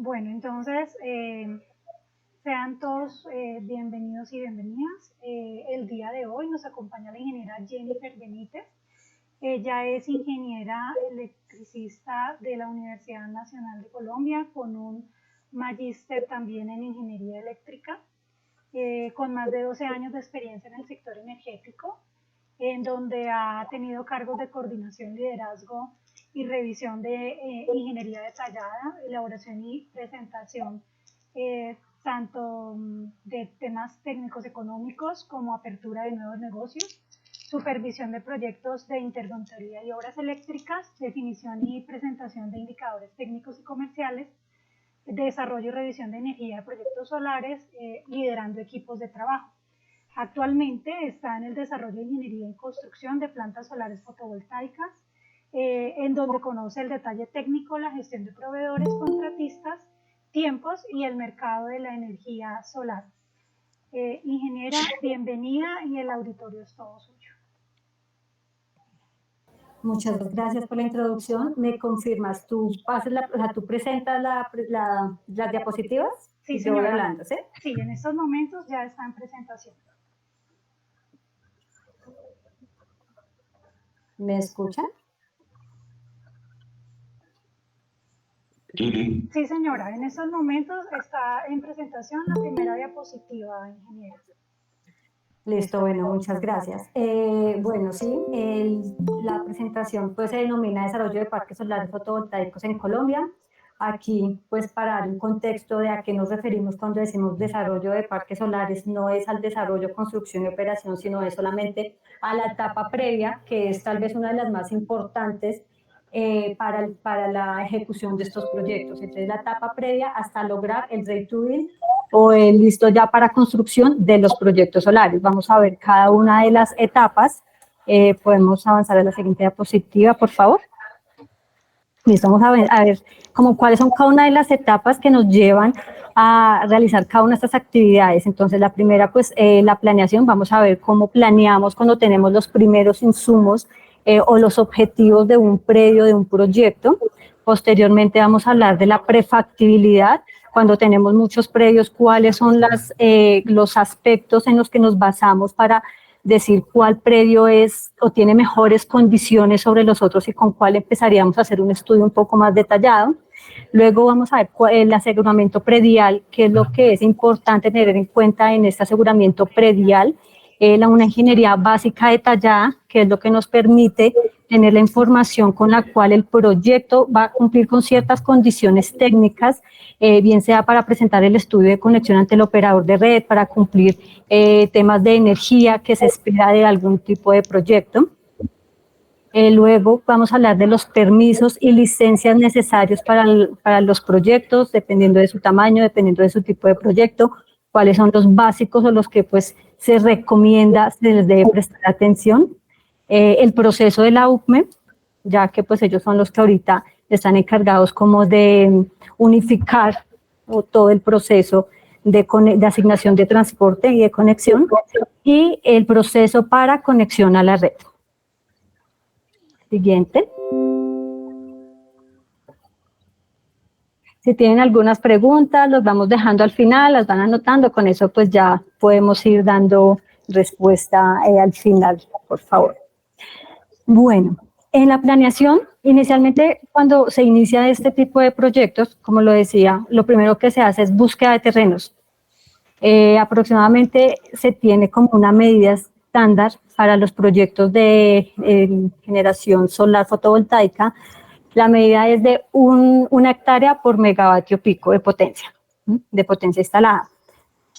Bueno, entonces, sean todos bienvenidos y bienvenidas. El día de hoy nos acompaña la ingeniera Jennifer Benítez. Ella es ingeniera electricista de la Universidad Nacional de Colombia con un magíster también en ingeniería eléctrica, con más de 12 años de experiencia en el sector energético, en donde ha tenido cargos de coordinación, liderazgo y revisión de ingeniería detallada, elaboración y presentación, tanto de temas técnicos económicos como apertura de nuevos negocios, supervisión de proyectos de interventoría y obras eléctricas, definición y presentación de indicadores técnicos y comerciales, desarrollo y revisión de energía de proyectos solares, liderando equipos de trabajo. Actualmente está en el desarrollo de ingeniería y construcción de plantas solares fotovoltaicas, en donde conoce el detalle técnico, la gestión de proveedores, contratistas, tiempos y el mercado de la energía solar. Ingeniera, bienvenida y el auditorio es todo suyo. Muchas gracias por la introducción. ¿Me confirmas? ¿Tú tú presentas las diapositivas? Sí, yo voy señora. hablando, ¿sí? Sí, en estos momentos ya está en presentación. ¿Me escuchan? Sí, señora, en estos momentos está en presentación la primera diapositiva, ingeniera. Listo, bueno, muchas gracias. Bueno, sí, la presentación pues se denomina Desarrollo de Parques Solares Fotovoltaicos en Colombia. Aquí, pues para dar un contexto de a qué nos referimos cuando decimos desarrollo de parques solares, no es al desarrollo, construcción y operación, sino es solamente a la etapa previa, que es tal vez una de las más importantes para la ejecución de estos proyectos. Entonces, la etapa previa hasta lograr el ready to build o el listo ya para construcción de los proyectos solares. Vamos a ver cada una de las etapas. Podemos avanzar a la siguiente diapositiva, por favor. Listo, vamos a ver como cuáles son cada una de las etapas que nos llevan a realizar cada una de estas actividades. Entonces, la primera, pues, la planeación. Vamos a ver cómo planeamos cuando tenemos los primeros insumos o los objetivos de un predio, de un proyecto. Posteriormente, vamos a hablar de la prefactibilidad. Cuando tenemos muchos predios, cuáles son los aspectos en los que nos basamos para decir cuál predio es o tiene mejores condiciones sobre los otros y con cuál empezaríamos a hacer un estudio un poco más detallado. Luego vamos a ver el aseguramiento predial, qué es lo que es importante tener en cuenta en este aseguramiento predial, una ingeniería básica detallada, que es lo que nos permite tener la información con la cual el proyecto va a cumplir con ciertas condiciones técnicas, bien sea para presentar el estudio de conexión ante el operador de red, para cumplir temas de energía que se espera de algún tipo de proyecto. Luego vamos a hablar de los permisos y licencias necesarios para los proyectos, dependiendo de su tamaño, dependiendo de su tipo de proyecto, cuáles son los básicos o los que pues se recomienda, se les debe prestar atención. El proceso de la UCME, ya que pues ellos son los que ahorita están encargados como de unificar todo el proceso de asignación de transporte y de conexión, y el proceso para conexión a la red. Siguiente. Si tienen algunas preguntas, los vamos dejando al final, las van anotando, con eso pues ya podemos ir dando respuesta al final, por favor. Bueno, en la planeación, inicialmente cuando se inicia este tipo de proyectos, como lo decía, lo primero que se hace es búsqueda de terrenos. Aproximadamente se tiene como una medida estándar para los proyectos de generación solar fotovoltaica. La medida es de 1 hectárea por megavatio pico de potencia instalada.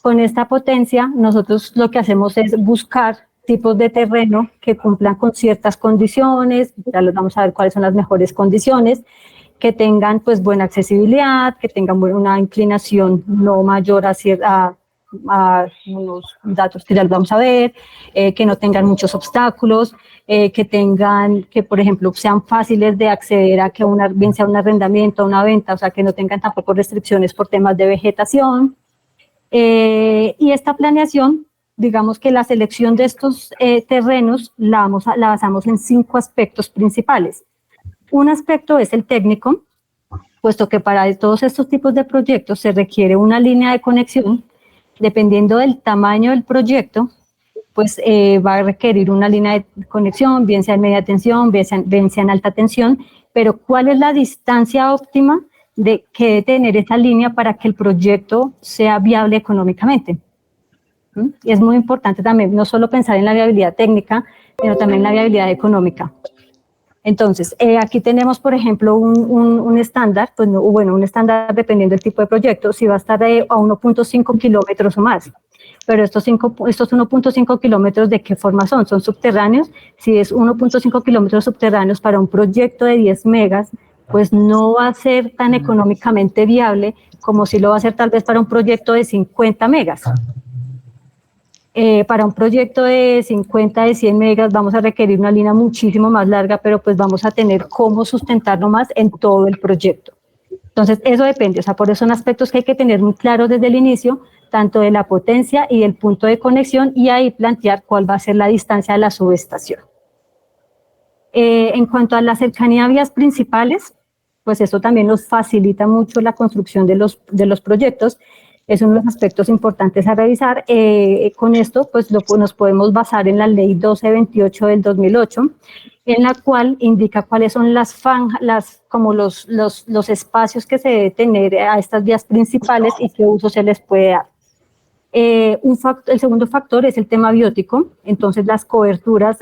Con esta potencia, nosotros lo que hacemos es buscar tipos de terreno que cumplan con ciertas condiciones, ya los vamos a ver cuáles son las mejores condiciones, que tengan pues buena accesibilidad, que tengan una inclinación no mayor a unos datos que ya los vamos a ver, que no tengan muchos obstáculos, que por ejemplo sean fáciles de acceder a que bien sea un arrendamiento, una venta, o sea que no tengan tampoco restricciones por temas de vegetación. Y esta planeación, digamos que la selección de estos terrenos la basamos en 5 aspectos principales. Un aspecto es el técnico, puesto que para todos estos tipos de proyectos se requiere una línea de conexión. Dependiendo del tamaño del proyecto, pues va a requerir una línea de conexión, bien sea en media tensión, bien sea en alta tensión, pero ¿cuál es la distancia óptima de que debe tener esa línea para que el proyecto sea viable económicamente? Y es muy importante también no solo pensar en la viabilidad técnica, sino también en la viabilidad económica. Entonces, aquí tenemos, por ejemplo, un estándar, pues bueno, un estándar dependiendo del tipo de proyecto, si va a estar a 1.5 kilómetros o más. Pero estos 1.5 kilómetros, ¿de qué forma son? Son subterráneos. Si es 1.5 kilómetros subterráneos para un proyecto de 10 megas, pues no va a ser tan económicamente viable como si lo va a ser tal vez para un proyecto de 50 megas. Para un proyecto de 50, de 100 megas vamos a requerir una línea muchísimo más larga, pero pues vamos a tener cómo sustentarlo más en todo el proyecto. Entonces eso depende, o sea, por eso son aspectos que hay que tener muy claros desde el inicio, tanto de la potencia y del punto de conexión, y ahí plantear cuál va a ser la distancia de la subestación. En cuanto a la cercanía a vías principales, pues eso también nos facilita mucho la construcción de los proyectos. Es uno de los aspectos importantes a revisar. Con esto, pues nos podemos basar en la ley 1228 del 2008, en la cual indica cuáles son como los espacios que se debe tener a estas vías principales y qué uso se les puede dar. El segundo factor es el tema biótico, entonces las coberturas,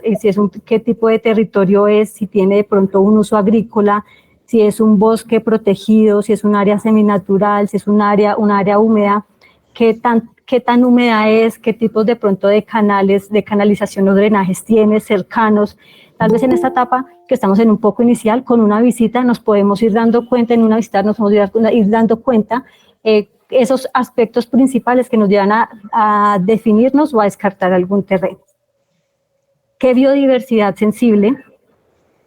qué tipo de territorio es, si tiene de pronto un uso agrícola, si es un bosque protegido, si es un área seminatural, si es un área húmeda, qué tan húmeda es, qué tipos de pronto de canales, de canalización o drenajes tiene cercanos. Tal vez en esta etapa que estamos en un poco inicial, con una visita nos podemos ir dando cuenta, en una visita nos podemos ir dando cuenta esos aspectos principales que nos llevan a definirnos o a descartar algún terreno. ¿Qué biodiversidad sensible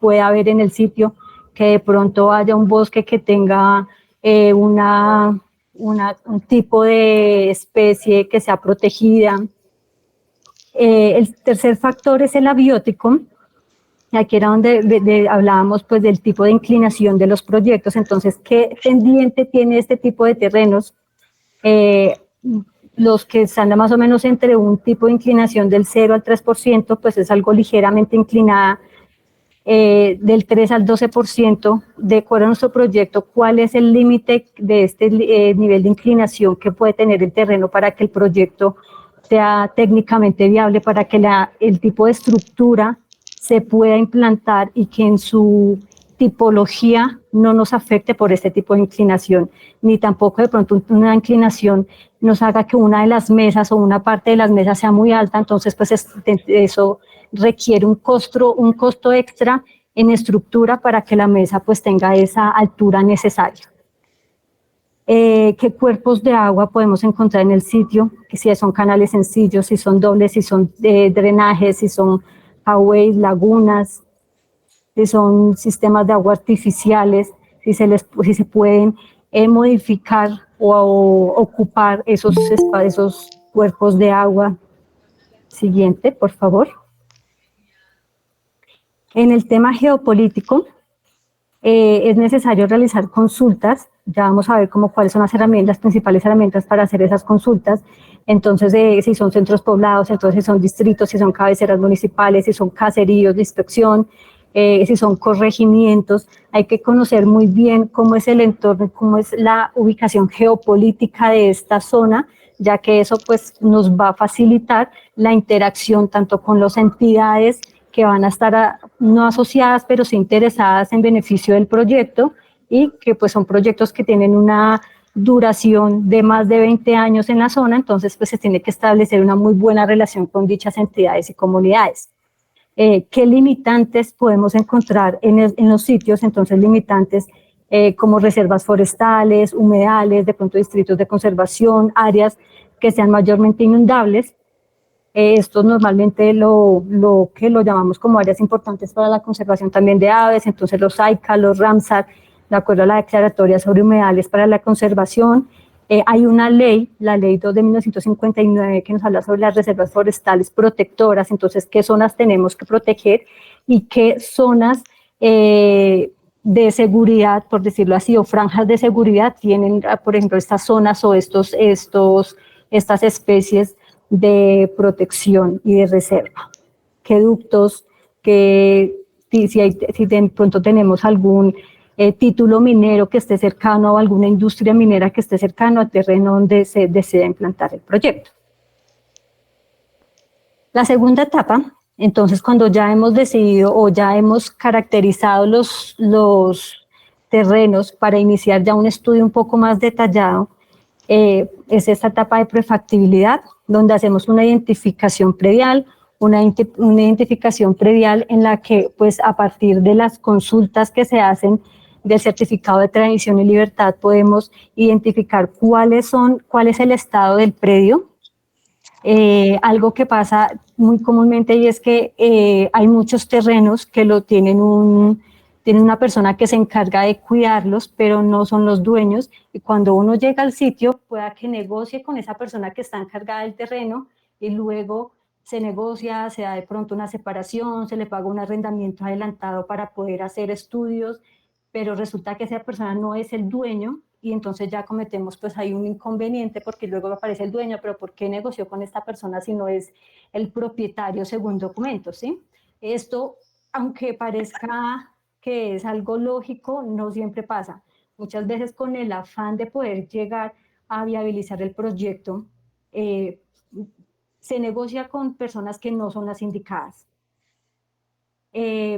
puede haber en el sitio? Que de pronto haya un bosque que tenga un tipo de especie que sea protegida. El tercer factor es el abiótico. Aquí era donde hablábamos pues del tipo de inclinación de los proyectos. Entonces, ¿qué pendiente tiene este tipo de terrenos? Los que están más o menos entre un tipo de inclinación del 0 al 3%, pues es algo ligeramente inclinada, del 3 al 12%, de acuerdo a nuestro proyecto, cuál es el límite de este nivel de inclinación que puede tener el terreno para que el proyecto sea técnicamente viable, para que el tipo de estructura se pueda implantar y que en su tipología no nos afecte por este tipo de inclinación, ni tampoco de pronto una inclinación nos haga que una de las mesas o una parte de las mesas sea muy alta, entonces pues eso requiere un costo extra en estructura para que la mesa pues tenga esa altura necesaria. ¿Qué cuerpos de agua podemos encontrar en el sitio? Si son canales sencillos, si son dobles, si son drenajes, si son highways, lagunas, si son sistemas de agua artificiales, si se pueden modificar o ocupar esos cuerpos de agua. Siguiente, por favor. En el tema geopolítico, es necesario realizar consultas. Ya vamos a ver cuáles son las principales herramientas para hacer esas consultas. Entonces, si son centros poblados, entonces si son distritos, si son cabeceras municipales, si son caseríos de inspección, si son corregimientos. Hay que conocer muy bien cómo es el entorno, cómo es la ubicación geopolítica de esta zona, ya que eso pues nos va a facilitar la interacción tanto con las entidades que van a estar no asociadas, pero sí interesadas en beneficio del proyecto, y que pues son proyectos que tienen una duración de más de 20 años en la zona, entonces pues se tiene que establecer una muy buena relación con dichas entidades y comunidades. ¿Qué limitantes podemos encontrar en los sitios? Entonces limitantes como reservas forestales, humedales, de pronto distritos de conservación, áreas que sean mayormente inundables. Esto normalmente lo que lo llamamos como áreas importantes para la conservación también de aves, entonces los AICA, los RAMSAR, de acuerdo a la declaratoria sobre humedales para la conservación. Hay una ley, la ley 2 de 1959, que nos habla sobre las reservas forestales protectoras, entonces qué zonas tenemos que proteger y qué zonas de seguridad, por decirlo así, o franjas de seguridad, tienen, por ejemplo, estas zonas o estas especies de protección y de reserva. ¿Qué ductos, si de pronto tenemos algún título minero que esté cercano o alguna industria minera que esté cercano al terreno donde se desea implantar el proyecto? La segunda etapa, entonces, cuando ya hemos decidido o ya hemos caracterizado los terrenos para iniciar ya un estudio un poco más detallado, es esta etapa de prefactibilidad, donde hacemos una identificación predial, una identificación predial en la que, pues, a partir de las consultas que se hacen del certificado de tradición y libertad, podemos identificar cuál es el estado del predio. Algo que pasa muy comúnmente y es que hay muchos terrenos que tienen una persona que se encarga de cuidarlos, pero no son los dueños, y cuando uno llega al sitio pueda que negocie con esa persona que está encargada del terreno y luego se negocia, se da de pronto una separación, se le paga un arrendamiento adelantado para poder hacer estudios, pero resulta que esa persona no es el dueño y entonces ya cometemos pues ahí un inconveniente porque luego aparece el dueño, pero ¿por qué negoció con esta persona si no es el propietario según documentos? ¿Sí? Esto, aunque parezca que es algo lógico, no siempre pasa. Muchas veces con el afán de poder llegar a viabilizar el proyecto, se negocia con personas que no son las indicadas.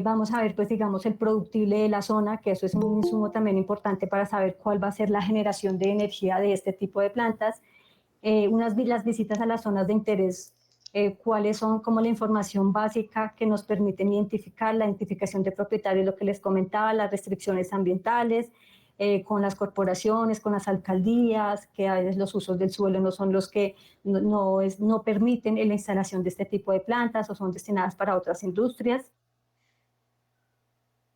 Vamos a ver, pues digamos, el productible de la zona, que eso es un insumo también importante para saber cuál va a ser la generación de energía de este tipo de plantas. Las visitas a las zonas de interés, cuáles son como la información básica que nos permiten identificar, la identificación de propietarios, lo que les comentaba, las restricciones ambientales, con las corporaciones, con las alcaldías, que a veces los usos del suelo no son los que no permiten la instalación de este tipo de plantas o son destinadas para otras industrias.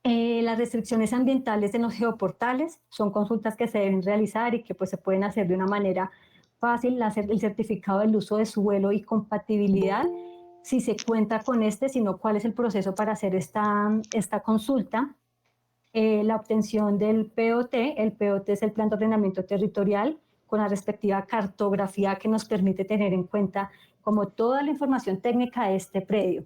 Las restricciones ambientales en los geoportales son consultas que se deben realizar y que pues se pueden hacer de una manera fácil, hacer el certificado del uso de suelo y compatibilidad, si se cuenta con sino cuál es el proceso para hacer esta consulta. La obtención del POT, el POT es el Plan de Ordenamiento Territorial, con la respectiva cartografía que nos permite tener en cuenta como toda la información técnica de este predio.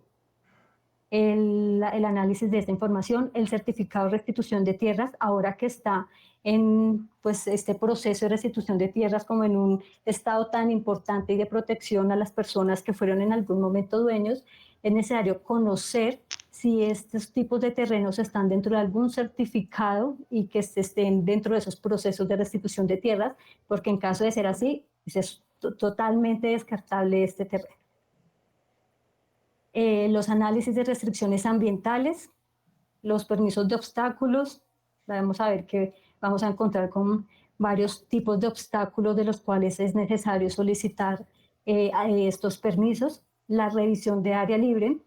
El análisis de esta información, el certificado de restitución de tierras, ahora que está en pues, este proceso de restitución de tierras como en un estado tan importante y de protección a las personas que fueron en algún momento dueños, es necesario conocer si estos tipos de terrenos están dentro de algún certificado y que estén dentro de esos procesos de restitución de tierras, porque en caso de ser así, es totalmente descartable este terreno. Los análisis de restricciones ambientales, los permisos de obstáculos, vamos a ver que vamos a encontrar con varios tipos de obstáculos de los cuales es necesario solicitar estos permisos, la revisión de área libre.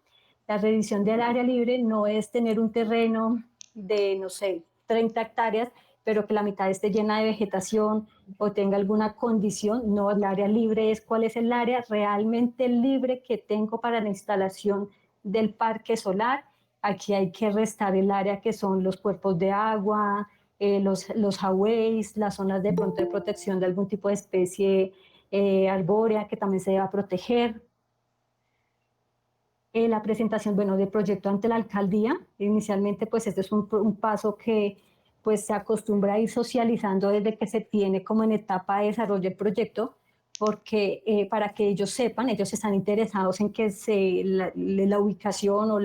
La revisión del área libre no es tener un terreno de, no sé, 30 hectáreas, pero que la mitad esté llena de vegetación o tenga alguna condición. No, el área libre es cuál es el área realmente libre que tengo para la instalación del parque solar. Aquí hay que restar el área que son los cuerpos de agua, los highways, las zonas de pronto de protección de algún tipo de especie arbórea que también se deba proteger. La presentación, bueno, del proyecto ante la alcaldía. Inicialmente, pues este es un paso que pues se acostumbra a ir socializando desde que se tiene como en etapa de desarrollo el proyecto, porque para que ellos sepan, ellos están interesados en que la ubicación o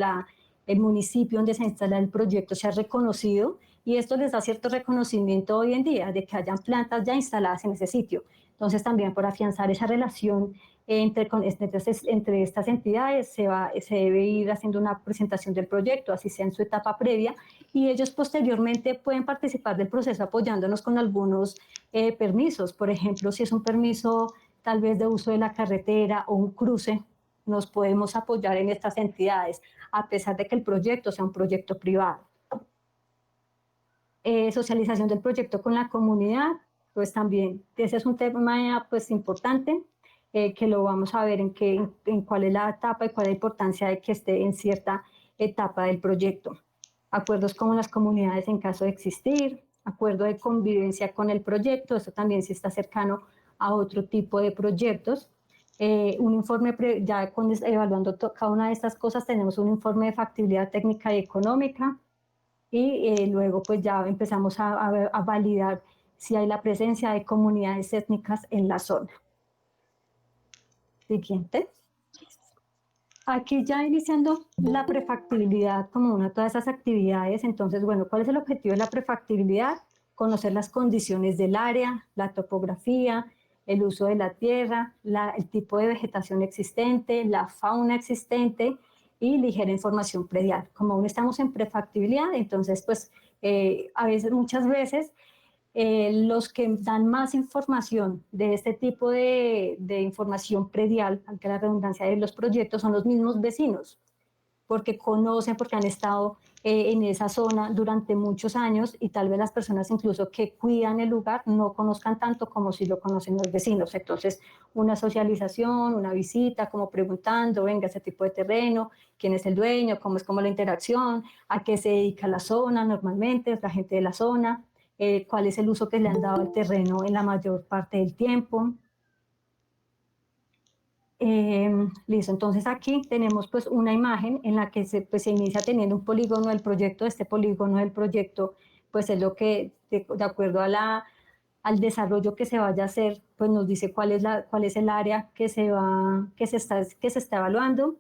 el municipio donde se instala el proyecto sea reconocido, y esto les da cierto reconocimiento hoy en día de que hayan plantas ya instaladas en ese sitio. Entonces también por afianzar esa relación entre estas entidades se debe ir haciendo una presentación del proyecto, así sea en su etapa previa, y ellos posteriormente pueden participar del proceso apoyándonos con algunos permisos. Por ejemplo, si es un permiso tal vez de uso de la carretera o un cruce, nos podemos apoyar en estas entidades, a pesar de que el proyecto sea un proyecto privado. Socialización del proyecto con la comunidad, pues también ese es un tema pues importante, que lo vamos a ver en cuál es la etapa y cuál es la importancia de que esté en cierta etapa del proyecto. acuerdos con las comunidades en caso de existir, acuerdo de convivencia con el proyecto, eso también sí está cercano a otro tipo de proyectos. Un informe, ya evaluando cada una de estas cosas, tenemos un informe de factibilidad técnica y económica, y luego pues ya empezamos a validar si hay la presencia de comunidades étnicas en la zona. Siguiente. Aquí ya iniciando la prefactibilidad como una de todas esas actividades. Entonces, bueno, ¿cuál es el objetivo de la prefactibilidad? Conocer las condiciones del área, la topografía, el uso de la tierra, el tipo de vegetación existente, la fauna existente y ligera información predial. Como aún estamos en prefactibilidad, entonces pues muchas veces los que dan más información de este tipo de información predial, aunque la redundancia de los proyectos, son los mismos vecinos, porque conocen, porque han estado en esa zona durante muchos años, y tal vez las personas incluso que cuidan el lugar no conozcan tanto como si lo conocen los vecinos. Entonces, una socialización, una visita, como preguntando, venga, ese tipo de terreno, quién es el dueño, cómo es como la interacción, a qué se dedica la zona normalmente, es la gente de la zona, cuál es el uso que le han dado al terreno en la mayor parte del tiempo. Listo, entonces aquí tenemos pues una imagen en la que se inicia teniendo un polígono del proyecto. Este polígono del proyecto pues es lo que, de acuerdo al desarrollo que se vaya a hacer, pues nos dice cuál es el área que se está evaluando.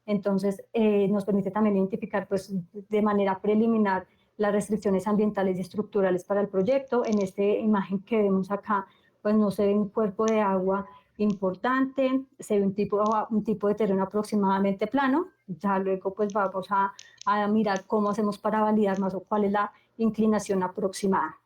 Entonces nos permite también identificar pues de manera preliminar las restricciones ambientales y estructurales para el proyecto. En esta imagen que vemos acá pues no se ve un cuerpo de agua importante, se ve un tipo de terreno aproximadamente plano. Ya luego pues vamos a mirar cómo hacemos para validar más o cuál es la inclinación aproximada.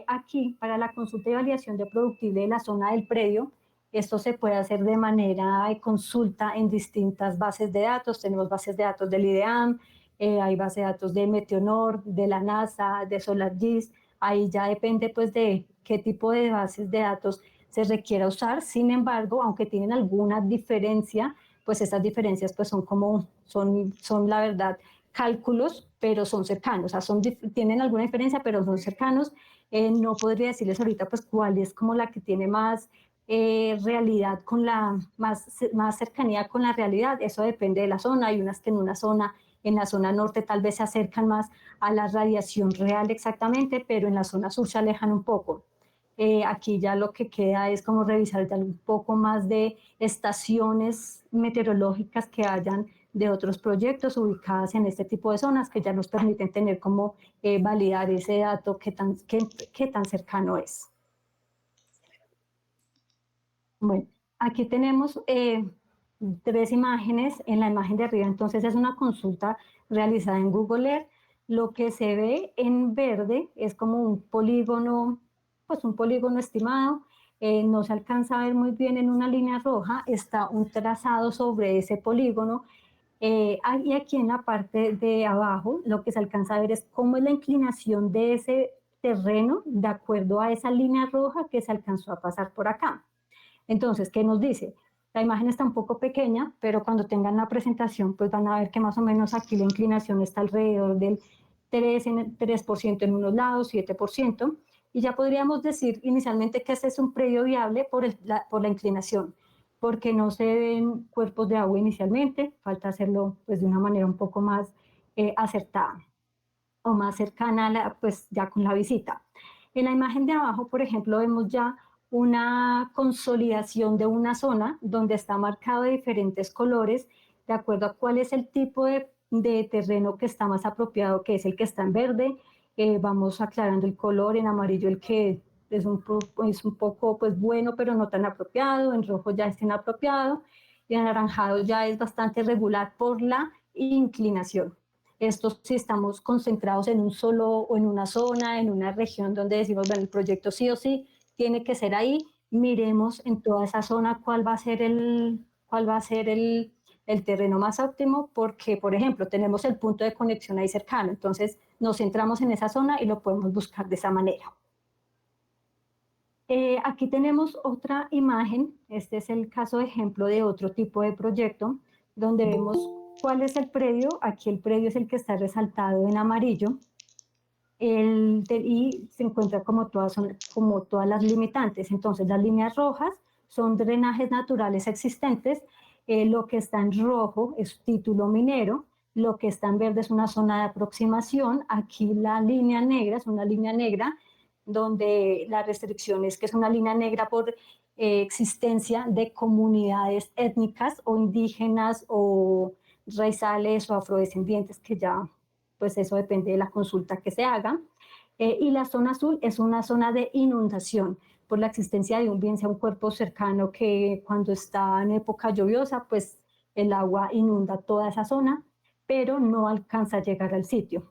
Aquí, para la consulta y validación de productible de la zona del predio, esto se puede hacer de manera de consulta en distintas bases de datos. Tenemos bases de datos del IDEAM, hay bases de datos de Meteonor, de la NASA, de SolarGIS. Ahí ya depende pues de qué tipo de bases de datos se requiera usar. Sin embargo, aunque tienen alguna diferencia, pues estas diferencias pues son la verdad cálculos, pero son cercanos, o sea, tienen alguna diferencia, pero son cercanos. No podría decirles ahorita pues cuál es como la que tiene más realidad, más cercanía con la realidad. Eso depende de la zona. Hay unas que en la zona norte tal vez se acercan más a la radiación real exactamente, pero en la zona sur se alejan un poco. Aquí ya lo que queda es como revisar ya un poco más de estaciones meteorológicas que hayan de otros proyectos ubicadas en este tipo de zonas, que ya nos permiten tener como validar ese dato, qué tan cercano es. Bueno, aquí tenemos 3 imágenes. En la imagen de arriba entonces es una consulta realizada en Google Earth. Lo que se ve en verde es como un polígono, pues un polígono estimado. No se alcanza a ver muy bien en una línea roja, está un trazado sobre ese polígono. Y aquí en la parte de abajo lo que se alcanza a ver es cómo es la inclinación de ese terreno de acuerdo a esa línea roja que se alcanzó a pasar por acá. Entonces, ¿qué nos dice? La imagen está un poco pequeña, pero cuando tengan la presentación, pues van a ver que más o menos aquí la inclinación está alrededor del 3% en unos lados, 7%, y ya podríamos decir inicialmente que este es un predio viable por la inclinación, porque no se ven cuerpos de agua inicialmente, falta hacerlo pues de una manera un poco más acertada o más cercana pues ya con la visita. En la imagen de abajo, por ejemplo, vemos ya una consolidación de una zona donde está marcado de diferentes colores de acuerdo a cuál es el tipo de terreno que está más apropiado, que es el que está en verde. Vamos aclarando el color, en amarillo el que es un poco pues bueno, pero no tan apropiado, en rojo ya es inapropiado, y en anaranjado ya es bastante regular por la inclinación. Esto si estamos concentrados en un solo o en una zona, en una región donde decimos, bueno, el proyecto sí o sí tiene que ser ahí, miremos en toda esa zona cuál va a ser el terreno más óptimo, porque, por ejemplo, tenemos el punto de conexión ahí cercano, entonces nos centramos en esa zona y lo podemos buscar de esa manera. Aquí tenemos otra imagen. Este es el caso de ejemplo de otro tipo de proyecto, donde vemos ¿Cuál es el predio? Aquí el predio es el que está resaltado en amarillo. Y se encuentra como todas las limitantes. Entonces, las líneas rojas son drenajes naturales existentes, lo que está en rojo es título minero, lo que está en verde es una zona de aproximación, aquí la línea negra es una línea negra, donde la restricción es que es una línea negra por existencia de comunidades étnicas o indígenas o raizales o afrodescendientes, que ya pues eso depende de la consulta que se haga. Y la zona azul es una zona de inundación por la existencia de bien sea un cuerpo cercano que cuando está en época lluviosa, pues el agua inunda toda esa zona, pero no alcanza a llegar al sitio.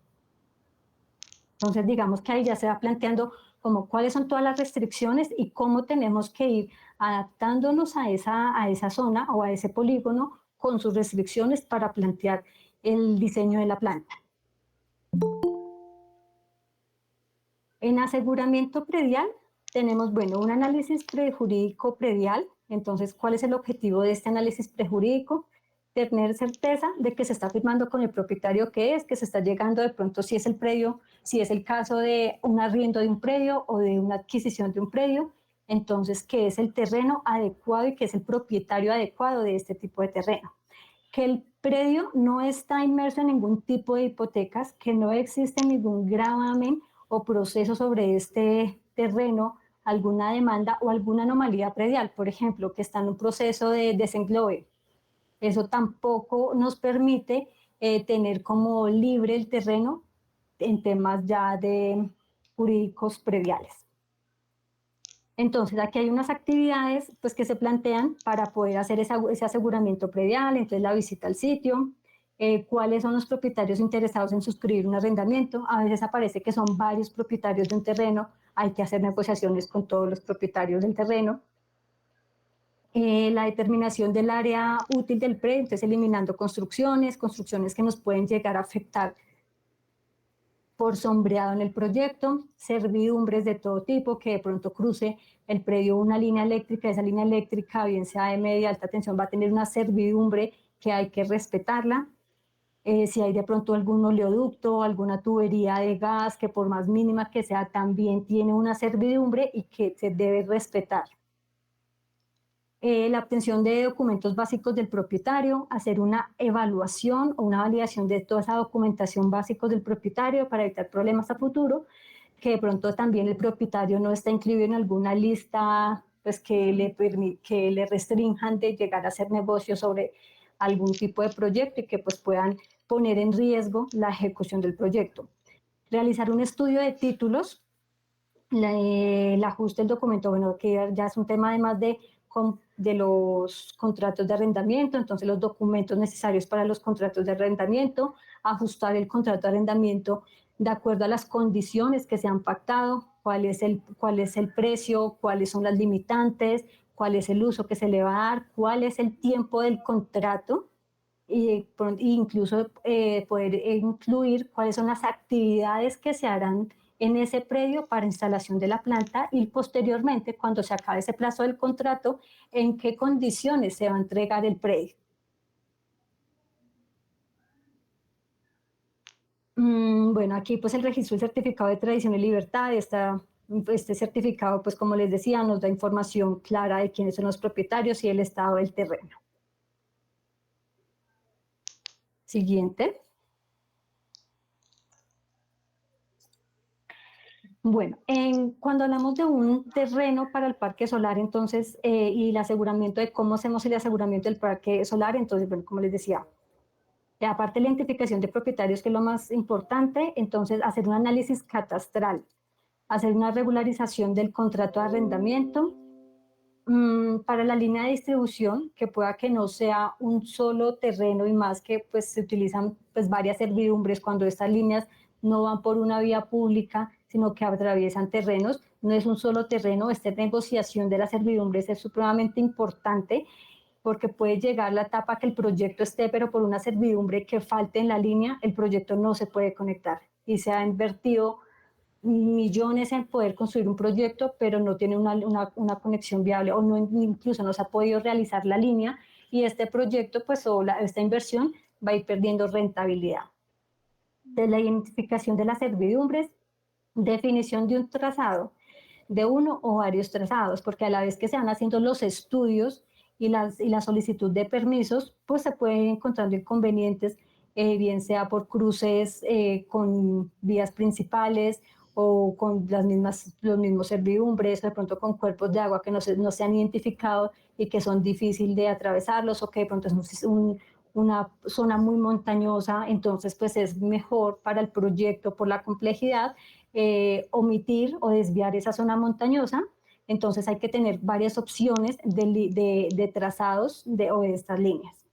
Entonces, digamos que ahí ya se va planteando como cuáles son todas las restricciones y cómo tenemos que ir adaptándonos a esa zona o a ese polígono con sus restricciones para plantear el diseño de la planta. En aseguramiento predial tenemos, bueno, un análisis prejurídico predial. Entonces, ¿cuál es el objetivo de este análisis prejurídico? Tener certeza de que se está firmando con el propietario que se está llegando de pronto si es el predio, si es el caso de un arriendo de un predio o de una adquisición de un predio, entonces que es el terreno adecuado y que es el propietario adecuado de este tipo de terreno. Que el predio no está inmerso en ningún tipo de hipotecas, que no existe ningún gravamen o proceso sobre este terreno, alguna demanda o alguna anomalía predial, por ejemplo, que está en un proceso de desenglobe. Eso tampoco nos permite tener como libre el terreno en temas ya de jurídicos prediales. Entonces, aquí hay unas actividades pues, que se plantean para poder hacer ese aseguramiento predial, entonces la visita al sitio, cuáles son los propietarios interesados en suscribir un arrendamiento. A veces aparece que son varios propietarios de un terreno, hay que hacer negociaciones con todos los propietarios del terreno. La determinación del área útil del predio, entonces eliminando construcciones que nos pueden llegar a afectar por sombreado en el proyecto, servidumbres de todo tipo, que de pronto cruce el predio una línea eléctrica, esa línea eléctrica, bien sea de media alta tensión, va a tener una servidumbre que hay que respetarla. Si hay de pronto algún oleoducto, alguna tubería de gas, que por más mínima que sea, también tiene una servidumbre y que se debe respetar. La obtención de documentos básicos del propietario, hacer una evaluación o una validación de toda esa documentación básica del propietario para evitar problemas a futuro, que de pronto también el propietario no está incluido en alguna lista pues, que le restrinjan de llegar a hacer negocios sobre algún tipo de proyecto y que pues, puedan poner en riesgo la ejecución del proyecto. Realizar un estudio de títulos, el ajuste del documento, bueno, que ya es un tema además de los contratos de arrendamiento, entonces los documentos necesarios para los contratos de arrendamiento, ajustar el contrato de arrendamiento de acuerdo a las condiciones que se han pactado, cuál es el precio, cuáles son las limitantes, cuál es el uso que se le va a dar, cuál es el tiempo del contrato, e incluso poder incluir cuáles son las actividades que se harán en ese predio para instalación de la planta y posteriormente, cuando se acabe ese plazo del contrato, en qué condiciones se va a entregar el predio. Bueno, aquí pues el registro del certificado de tradición y libertad, este certificado pues como les decía nos da información clara de quiénes son los propietarios y el estado del terreno. Siguiente. Bueno, cuando hablamos de un terreno para el parque solar, entonces, y el aseguramiento de cómo hacemos el aseguramiento del parque solar, entonces, bueno, como les decía, aparte de la identificación de propietarios, que es lo más importante, entonces hacer un análisis catastral, hacer una regularización del contrato de arrendamiento, para la línea de distribución, que pueda que no sea un solo terreno y más que pues se utilizan pues varias servidumbres cuando estas líneas no van por una vía pública, sino que atraviesan terrenos, no es un solo terreno. Esta negociación de las servidumbres es supremamente importante porque puede llegar la etapa que el proyecto esté, pero por una servidumbre que falte en la línea, el proyecto no se puede conectar y se ha invertido millones en poder construir un proyecto, pero no tiene una conexión viable o no, incluso no se ha podido realizar la línea y este proyecto, pues, esta inversión va a ir perdiendo rentabilidad. De la identificación de las servidumbres, definición de un trazado, de uno o varios trazados, porque a la vez que se van haciendo los estudios y la solicitud de permisos, pues se pueden ir encontrando inconvenientes, bien sea por cruces con vías principales o con los mismos servidumbres, o de pronto con cuerpos de agua que no se han identificado y que son difíciles de atravesarlos, o que de pronto es una zona muy montañosa, entonces pues es mejor para el proyecto por la complejidad omitir o desviar esa zona montañosa. Entonces hay que tener varias opciones de trazados o de estas líneas.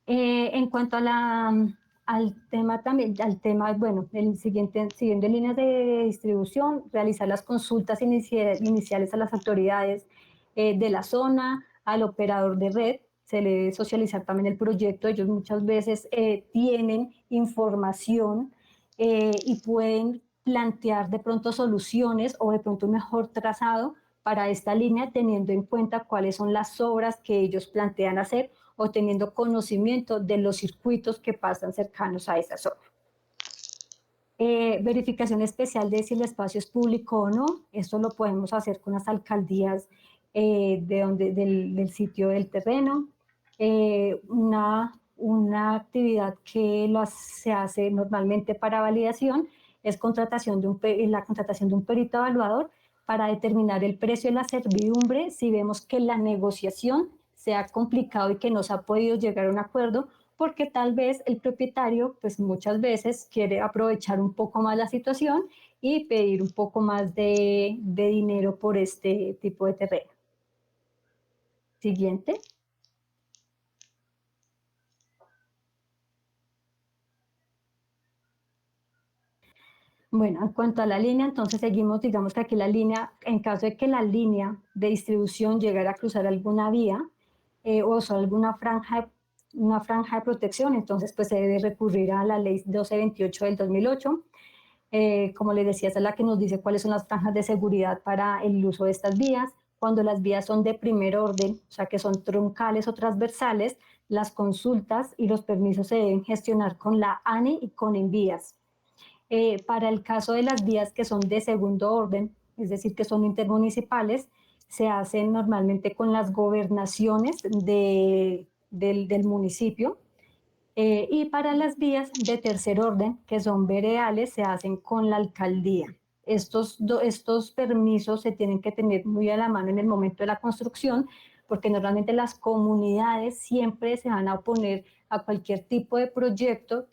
En cuanto al tema también, bueno, siguiendo líneas de distribución, realizar las consultas iniciales a las autoridades de la zona, al operador de red, se le debe socializar también el proyecto. Ellos muchas veces tienen información y pueden plantear de pronto soluciones o de pronto un mejor trazado para esta línea, teniendo en cuenta cuáles son las obras que ellos plantean hacer o teniendo conocimiento de los circuitos que pasan cercanos a esa zona. Verificación especial de si el espacio es público o no. Esto lo podemos hacer con las alcaldías del sitio del terreno. Una actividad que se hace normalmente para validación es la contratación de un perito evaluador para determinar el precio de la servidumbre si vemos que la negociación se ha complicado y que no se ha podido llegar a un acuerdo, porque tal vez el propietario pues muchas veces quiere aprovechar un poco más la situación y pedir un poco más de dinero por este tipo de terreno. Siguiente. Bueno, en cuanto a la línea, entonces seguimos, digamos que aquí la línea, en caso de que la línea de distribución llegara a cruzar alguna vía o solo alguna franja de protección, entonces pues se debe recurrir a la ley 1228 del 2008. Como les decía, esa es la que nos dice cuáles son las franjas de seguridad para el uso de estas vías. Cuando las vías son de primer orden, o sea que son troncales o transversales, las consultas y los permisos se deben gestionar con la ANE y con Envías. Para el caso de las vías que son de segundo orden, es decir, que son intermunicipales, se hacen normalmente con las gobernaciones del municipio. Y para las vías de tercer orden, que son veredales, se hacen con la alcaldía. Estos permisos se tienen que tener muy a la mano en el momento de la construcción, porque normalmente las comunidades siempre se van a oponer a cualquier tipo de proyecto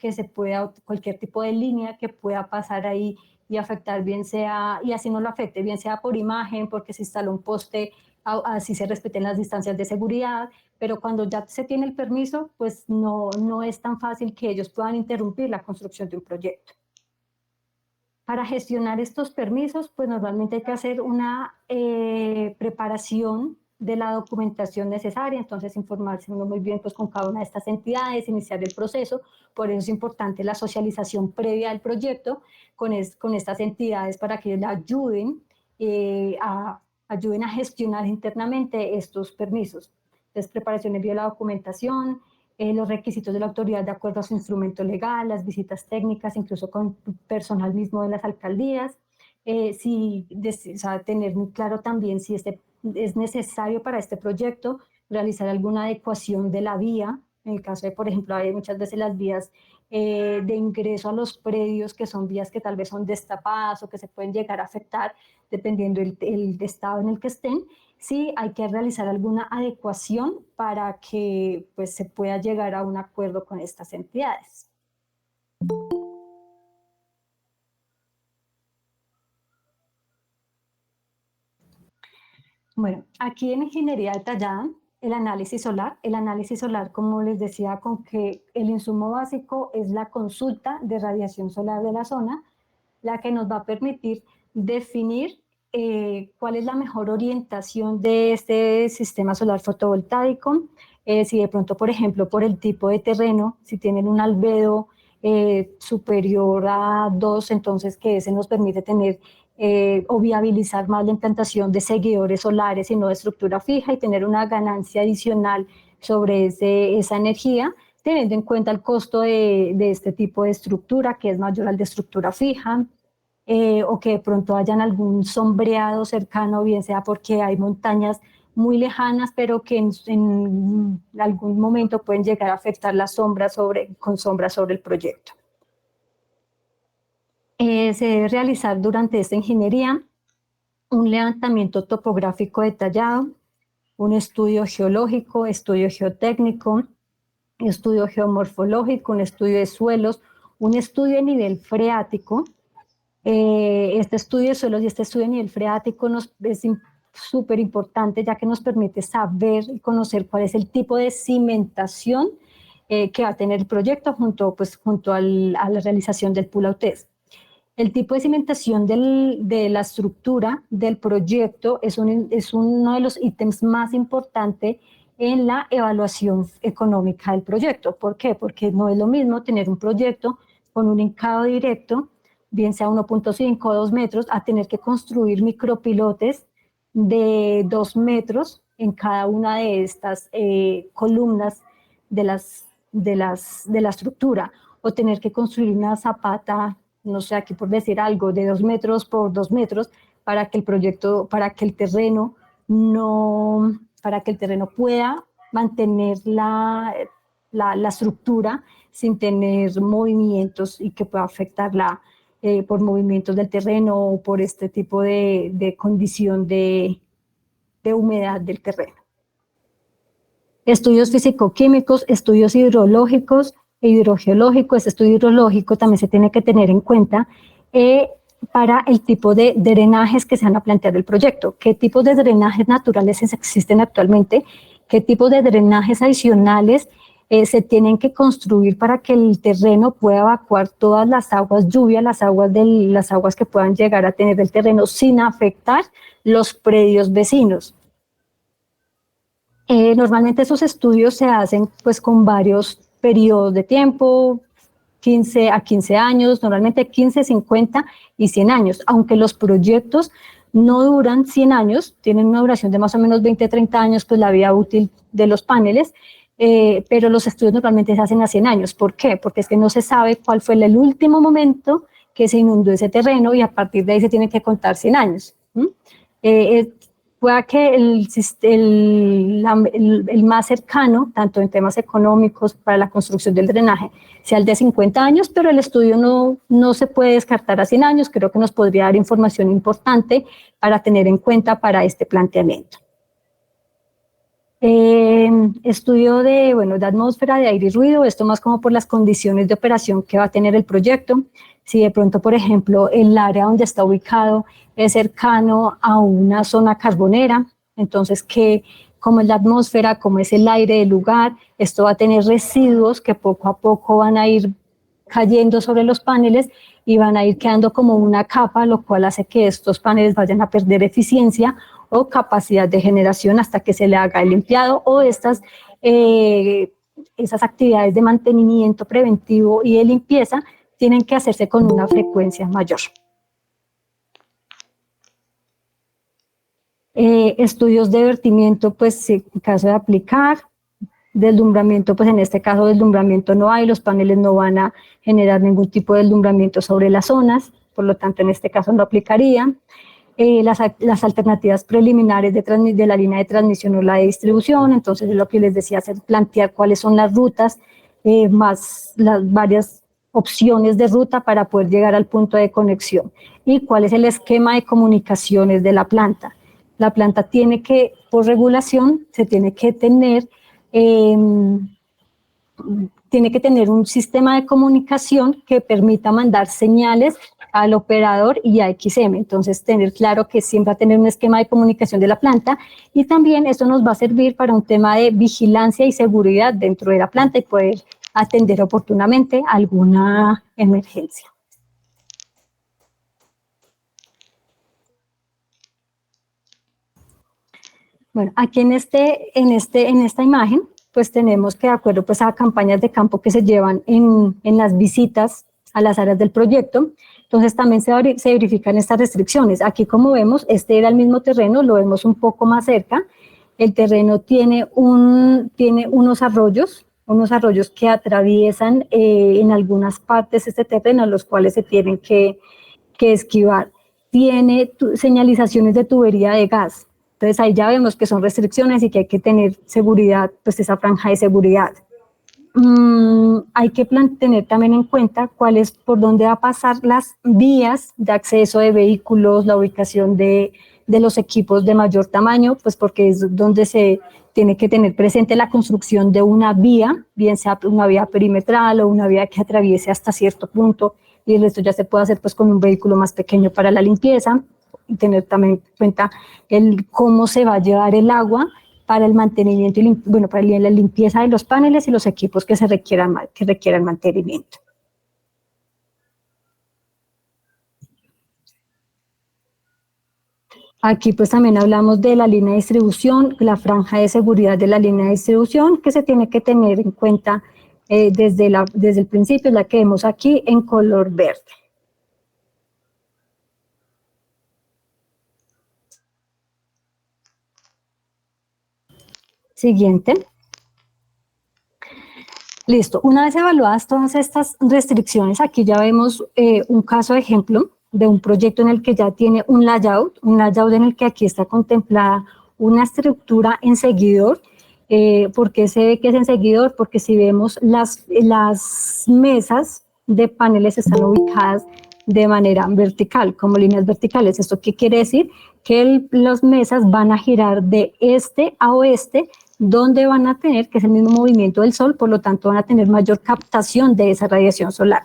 cualquier tipo de línea que pueda pasar ahí y afectar, bien sea, y así no lo afecte, bien sea por imagen, porque se instaló un poste, así se respeten las distancias de seguridad, pero cuando ya se tiene el permiso, pues no es tan fácil que ellos puedan interrumpir la construcción de un proyecto. Para gestionar estos permisos, pues normalmente hay que hacer una preparación de la documentación necesaria, entonces informarse uno muy bien pues, con cada una de estas entidades, iniciar el proceso. Por eso es importante la socialización previa del proyecto con estas entidades para que le ayuden a gestionar internamente estos permisos. Entonces, preparación envío de la documentación, los requisitos de la autoridad de acuerdo a su instrumento legal, las visitas técnicas, incluso con personal mismo de las alcaldías, tener muy claro también si es necesario para este proyecto realizar alguna adecuación de la vía, en el caso de, por ejemplo, hay muchas veces las vías de ingreso a los predios, que son vías que tal vez son destapadas o que se pueden llegar a afectar dependiendo el estado en el que estén. Sí, hay que realizar alguna adecuación para que pues, se pueda llegar a un acuerdo con estas entidades. Bueno, aquí en ingeniería detallada, el análisis solar, como les decía, con que el insumo básico es la consulta de radiación solar de la zona, la que nos va a permitir definir cuál es la mejor orientación de este sistema solar fotovoltaico, si de pronto, por ejemplo, por el tipo de terreno, si tienen un albedo superior a 2, entonces que ese nos permite tener o viabilizar más la implantación de seguidores solares y no de estructura fija y tener una ganancia adicional sobre esa energía. teniendo en cuenta el costo de este tipo de estructura, que es mayor al de estructura fija, o que de pronto hayan algún sombreado cercano, bien sea porque hay montañas muy lejanas, pero que en algún momento pueden llegar a afectar las sombras con sombras sobre el proyecto. Se debe realizar durante esta ingeniería un levantamiento topográfico detallado, un estudio geológico, estudio geotécnico, estudio geomorfológico, un estudio de suelos, un estudio de nivel freático. Este estudio de suelos y este estudio de nivel freático es súper importante, ya que nos permite saber y conocer cuál es el tipo de cimentación que va a tener el proyecto junto a la realización del pull-out test. El tipo de cimentación de la estructura del proyecto es uno de los ítems más importantes en la evaluación económica del proyecto. ¿Por qué? Porque no es lo mismo tener un proyecto con un hincado directo, bien sea 1.5 o 2 metros, a tener que construir micropilotes de 2 metros en cada una de estas columnas de la estructura, o tener que construir una zapata, no sé, aquí por decir algo, de 2 metros por 2 metros, para que el terreno pueda mantener la estructura sin tener movimientos y que pueda afectarla por movimientos del terreno o por este tipo de condición de humedad del terreno. Estudios físico-químicos, estudios hidrológicos e hidrogeológicos. Este estudio hidrológico también se tiene que tener en cuenta para el tipo de drenajes que se van a plantear el proyecto. ¿Qué tipos de drenajes naturales existen actualmente? ¿Qué tipos de drenajes adicionales se tienen que construir para que el terreno pueda evacuar todas las aguas lluvia, las aguas que puedan llegar a tener el terreno sin afectar los predios vecinos? Normalmente esos estudios se hacen pues con varios periodos de tiempo, 15 a 15 años, normalmente 15, 50 y 100 años, aunque los proyectos no duran 100 años, tienen una duración de más o menos 20, 30 años, pues la vida útil de los paneles, pero los estudios normalmente se hacen a 100 años. ¿Por qué? Porque es que no se sabe cuál fue el último momento que se inundó ese terreno y a partir de ahí se tienen que contar 100 años. Pueda que el más cercano, tanto en temas económicos para la construcción del drenaje, sea el de 50 años, pero el estudio no se puede descartar a 100 años. Creo que nos podría dar información importante para tener en cuenta para este planteamiento. Estudio de atmósfera, de aire y ruido, esto más como por las condiciones de operación que va a tener el proyecto. Si de pronto, por ejemplo, el área donde está ubicado es cercano a una zona carbonera, entonces cómo es la atmósfera, cómo es el aire del lugar, esto va a tener residuos que poco a poco van a ir cayendo sobre los paneles y van a ir quedando como una capa, lo cual hace que estos paneles vayan a perder eficiencia o capacidad de generación hasta que se le haga el limpiado o esas actividades de mantenimiento preventivo y de limpieza tienen que hacerse con una frecuencia mayor. Estudios de vertimiento, pues en caso de aplicar, deslumbramiento, pues en este caso deslumbramiento no hay, los paneles no van a generar ningún tipo de deslumbramiento sobre las zonas, por lo tanto en este caso no aplicaría. Las alternativas preliminares de la línea de transmisión o la de distribución, entonces es lo que les decía, plantear cuáles son las rutas, más las varias opciones de ruta para poder llegar al punto de conexión y cuál es el esquema de comunicaciones de la planta. La planta tiene que, por regulación, tiene que tener un sistema de comunicación que permita mandar señales al operador y a XM. Entonces, tener claro que siempre va a tener un esquema de comunicación de la planta y también eso nos va a servir para un tema de vigilancia y seguridad dentro de la planta y poder atender oportunamente alguna emergencia. Bueno, aquí en esta imagen, pues tenemos que de acuerdo pues a campañas de campo que se llevan en las visitas a las áreas del proyecto, entonces también se verifican estas restricciones. Aquí como vemos, este era el mismo terreno, lo vemos un poco más cerca, el terreno tiene unos arroyos, unos arroyos que atraviesan en algunas partes este terreno, los cuales se tienen que esquivar. Tiene señalizaciones de tubería de gas. Entonces ahí ya vemos que son restricciones y que hay que tener seguridad, pues esa franja de seguridad. Hay que tener también en cuenta por dónde va a pasar las vías de acceso de vehículos, la ubicación de los equipos de mayor tamaño, pues porque es donde se tiene que tener presente la construcción de una vía, bien sea una vía perimetral o una vía que atraviese hasta cierto punto, y esto ya se puede hacer pues con un vehículo más pequeño para la limpieza, y tener también en cuenta cómo se va a llevar el agua para el mantenimiento y para la limpieza de los paneles y los equipos que requieran mantenimiento. Aquí pues también hablamos de la línea de distribución, la franja de seguridad de la línea de distribución que se tiene que tener en cuenta desde el principio, la que vemos aquí en color verde. Siguiente. Listo, una vez evaluadas todas estas restricciones, aquí ya vemos un caso de ejemplo de un proyecto en el que ya tiene un layout en el que aquí está contemplada una estructura en seguidor. ¿Por qué se ve que es en seguidor? Porque si vemos las mesas de paneles están ubicadas de manera vertical, como líneas verticales. ¿Esto qué quiere decir? Que las mesas van a girar de este a oeste, donde van a tener, que es el mismo movimiento del sol, por lo tanto van a tener mayor captación de esa radiación solar.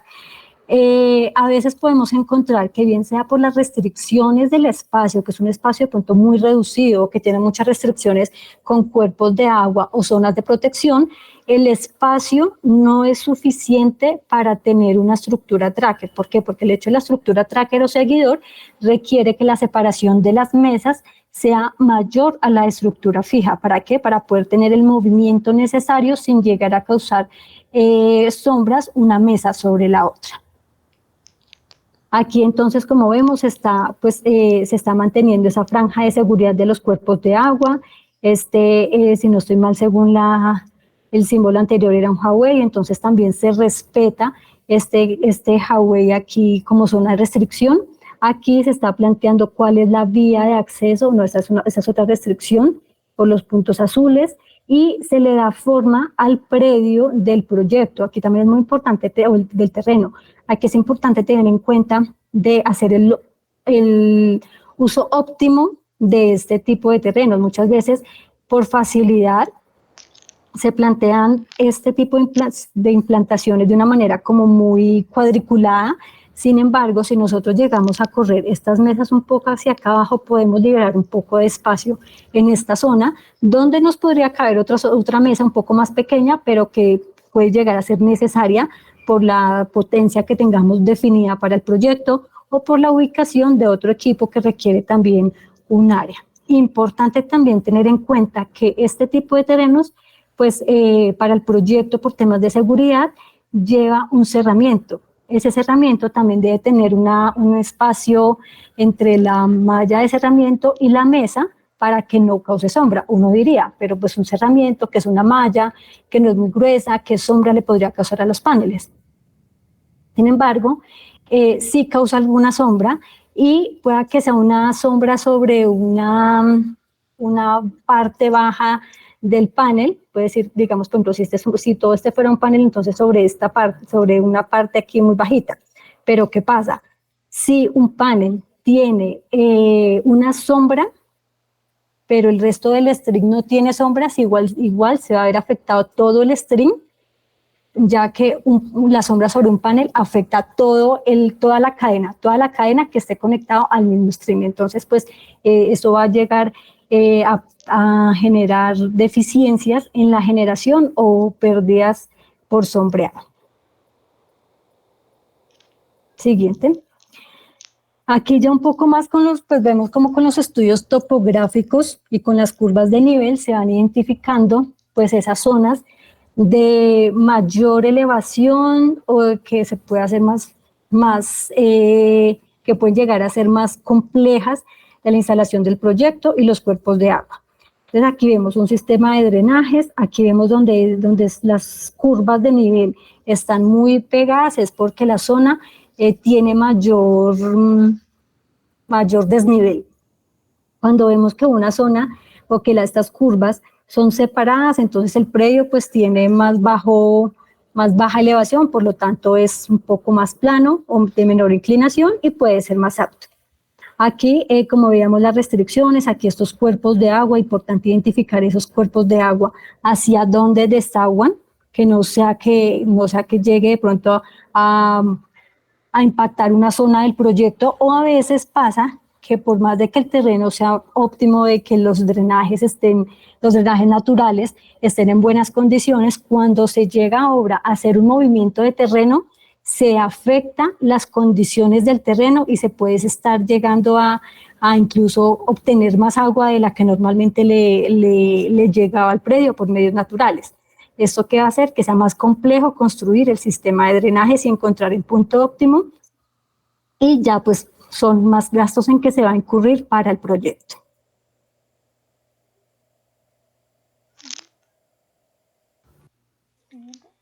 A veces podemos encontrar que bien sea por las restricciones del espacio, que es un espacio de pronto muy reducido, que tiene muchas restricciones con cuerpos de agua o zonas de protección, el espacio no es suficiente para tener una estructura tracker. ¿Por qué? Porque el hecho de la estructura tracker o seguidor requiere que la separación de las mesas sea mayor a la estructura fija. ¿Para qué? Para poder tener el movimiento necesario sin llegar a causar sombras una mesa sobre la otra. Aquí entonces, como vemos, se está manteniendo esa franja de seguridad de los cuerpos de agua. Si no estoy mal, según el símbolo anterior era un Huawei, entonces también se respeta este Huawei aquí como zona de restricción. Aquí se está planteando cuál es la vía de acceso, no, esa es otra restricción por los puntos azules, y se le da forma al predio del proyecto. Aquí también es muy importante, del terreno. Aquí es importante tener en cuenta de hacer el uso óptimo de este tipo de terrenos. Muchas veces, por facilidad, se plantean este tipo de implantaciones de una manera como muy cuadriculada. Sin embargo, si nosotros llegamos a correr estas mesas un poco hacia acá abajo, podemos liberar un poco de espacio en esta zona, donde nos podría caber otra mesa un poco más pequeña, pero que puede llegar a ser necesaria por la potencia que tengamos definida para el proyecto o por la ubicación de otro equipo que requiere también un área. Importante también tener en cuenta que este tipo de terrenos, pues para el proyecto por temas de seguridad, lleva un cerramiento. Ese cerramiento también debe tener un espacio entre la malla de cerramiento y la mesa para que no cause sombra. Uno diría, pero pues un cerramiento que es una malla, que no es muy gruesa, ¿qué sombra le podría causar a los paneles? Sin embargo, sí causa alguna sombra y pueda que sea una sombra sobre una parte baja del panel. Puede decir, digamos, por ejemplo, si todo este fuera un panel, entonces sobre una parte aquí muy bajita. Pero ¿qué pasa? Si un panel tiene una sombra, pero el resto del string no tiene sombras, igual se va a ver afectado todo el string, ya que la sombra sobre un panel afecta toda la cadena que esté conectado al mismo string. Entonces, pues, eso va a llegar a generar deficiencias en la generación o pérdidas por sombreado. Siguiente. Aquí ya un poco más pues vemos como con los estudios topográficos y con las curvas de nivel se van identificando pues esas zonas de mayor elevación o que se puede hacer que pueden llegar a ser más complejas de la instalación del proyecto y los cuerpos de agua. Entonces aquí vemos un sistema de drenajes, aquí vemos donde las curvas de nivel están muy pegadas, es porque la zona tiene mayor desnivel. Cuando vemos que una zona o que estas curvas son separadas, entonces el predio pues tiene más baja elevación, por lo tanto es un poco más plano o de menor inclinación y puede ser más apto. Aquí, como veíamos las restricciones, aquí estos cuerpos de agua, importante identificar esos cuerpos de agua hacia dónde desaguan, que no sea que llegue de pronto a impactar una zona del proyecto, o a veces pasa que por más de que el terreno sea óptimo, de que los drenajes naturales estén en buenas condiciones, cuando se llega a hacer un movimiento de terreno, se afectan las condiciones del terreno y se puede estar llegando a incluso obtener más agua de la que normalmente le llegaba al predio por medios naturales. ¿Esto qué va a hacer? Que sea más complejo construir el sistema de drenajes y encontrar el punto óptimo, y ya pues son más gastos en que se va a incurrir para el proyecto.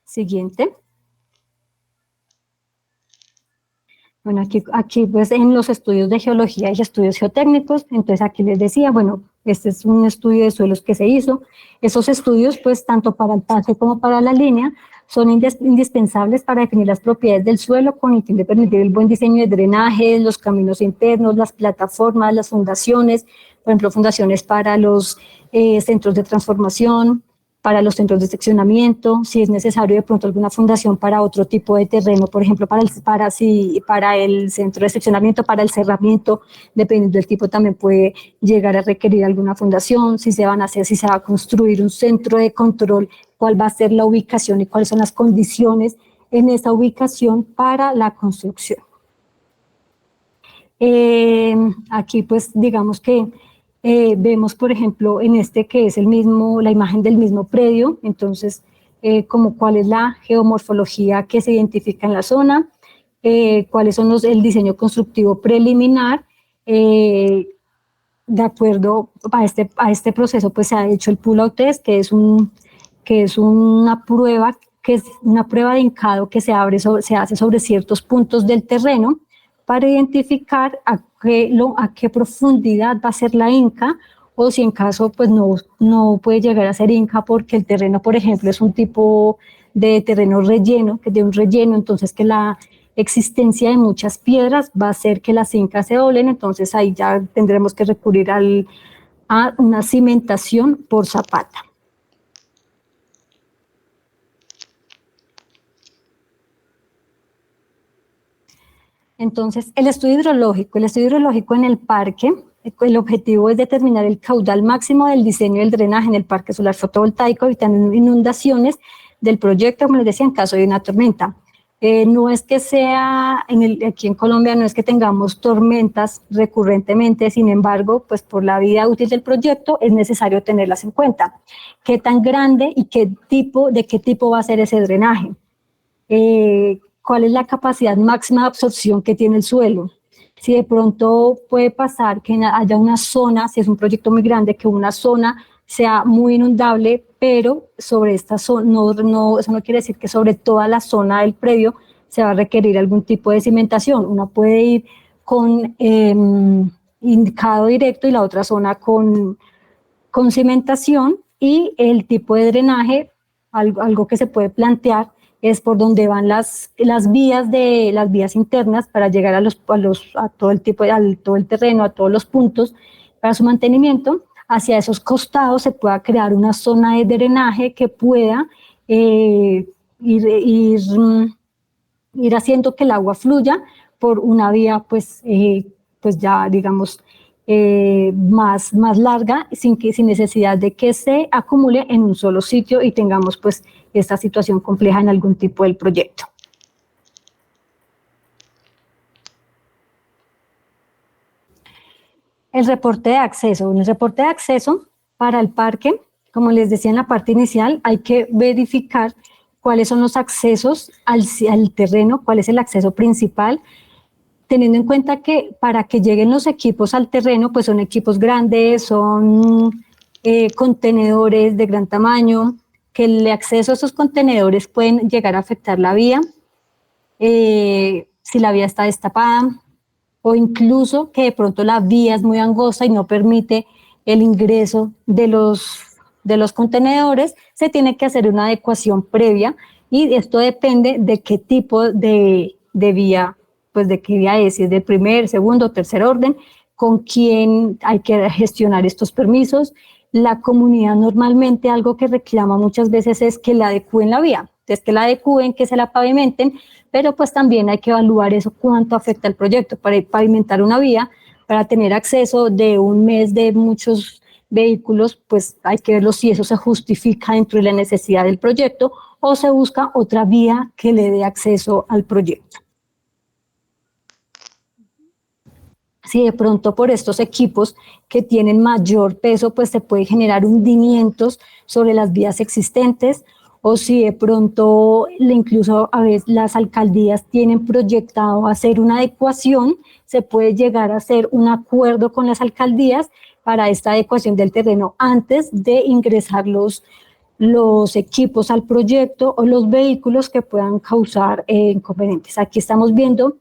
Siguiente. Bueno, aquí pues en los estudios de geología y estudios geotécnicos, entonces aquí les decía, bueno, este es un estudio de suelos que se hizo. Esos estudios, pues tanto para el pase como para la línea, son indispensables para definir las propiedades del suelo con el fin de permitir el buen diseño de drenajes, los caminos internos, las plataformas, las fundaciones, por ejemplo, fundaciones para los centros de transformación, para los centros de seccionamiento, si es necesario de pronto alguna fundación para otro tipo de terreno, por ejemplo, para el centro de seccionamiento, para el cerramiento, dependiendo del tipo también puede llegar a requerir alguna fundación, si se va a construir un centro de control, cuál va a ser la ubicación y cuáles son las condiciones en esa ubicación para la construcción. Aquí pues digamos que vemos, por ejemplo, en este que es la imagen del mismo predio, entonces, como cuál es la geomorfología que se identifica en la zona, cuáles son el diseño constructivo preliminar, de acuerdo a este proceso, pues se ha hecho el pull-out test, que es una prueba de hincado que se hace sobre ciertos puntos del terreno para identificar a qué profundidad va a ser la hinca, o si en caso pues no puede llegar a ser hinca porque el terreno, por ejemplo, es un tipo de terreno relleno, entonces que la existencia de muchas piedras va a hacer que las hincas se doblen, entonces ahí ya tendremos que recurrir a una cimentación por zapata. Entonces, el estudio hidrológico en el parque, el objetivo es determinar el caudal máximo del diseño del drenaje en el parque solar fotovoltaico, evitando inundaciones del proyecto, como les decía, en caso de una tormenta. No es que aquí en Colombia no es que tengamos tormentas recurrentemente, sin embargo, pues por la vida útil del proyecto es necesario tenerlas en cuenta. ¿Qué tan grande y de qué tipo va a ser ese drenaje? ¿Cuál es la capacidad máxima de absorción que tiene el suelo? Si de pronto puede pasar que haya una zona, si es un proyecto muy grande, que una zona sea muy inundable, pero sobre esta zona, eso no quiere decir que sobre toda la zona del predio se va a requerir algún tipo de cimentación. Una puede ir con hincado directo y la otra zona con cimentación, y el tipo de drenaje, algo que se puede plantear, es por donde van las vías internas para llegar a todo el terreno, a todos los puntos para su mantenimiento. Hacia esos costados se pueda crear una zona de drenaje que pueda ir haciendo que el agua fluya por una vía pues ya digamos más larga, sin necesidad de que se acumule en un solo sitio y tengamos pues esta situación compleja en algún tipo del proyecto. El reporte de acceso. En el reporte de acceso para el parque, como les decía en la parte inicial, hay que verificar cuáles son los accesos al terreno, cuál es el acceso principal, teniendo en cuenta que para que lleguen los equipos al terreno, pues son equipos grandes, son contenedores de gran tamaño, que el acceso a esos contenedores pueden llegar a afectar la vía, si la vía está destapada, o incluso que de pronto la vía es muy angosta y no permite el ingreso de los contenedores, se tiene que hacer una adecuación previa y esto depende de qué tipo de vía, pues de qué vía es, si es de primer, segundo, tercer orden, con quién hay que gestionar estos permisos. La comunidad normalmente algo que reclama muchas veces es que la adecúen la vía, es que la adecúen, que se la pavimenten, pero pues también hay que evaluar eso, cuánto afecta el proyecto. Para pavimentar una vía, para tener acceso de un mes de muchos vehículos, pues hay que verlo si eso se justifica dentro de la necesidad del proyecto o se busca otra vía que le dé acceso al proyecto. Si de pronto por estos equipos que tienen mayor peso, pues se puede generar hundimientos sobre las vías existentes, o si de pronto incluso a veces las alcaldías tienen proyectado hacer una adecuación, se puede llegar a hacer un acuerdo con las alcaldías para esta adecuación del terreno antes de ingresar los equipos al proyecto o los vehículos que puedan causar inconvenientes. Aquí estamos viendo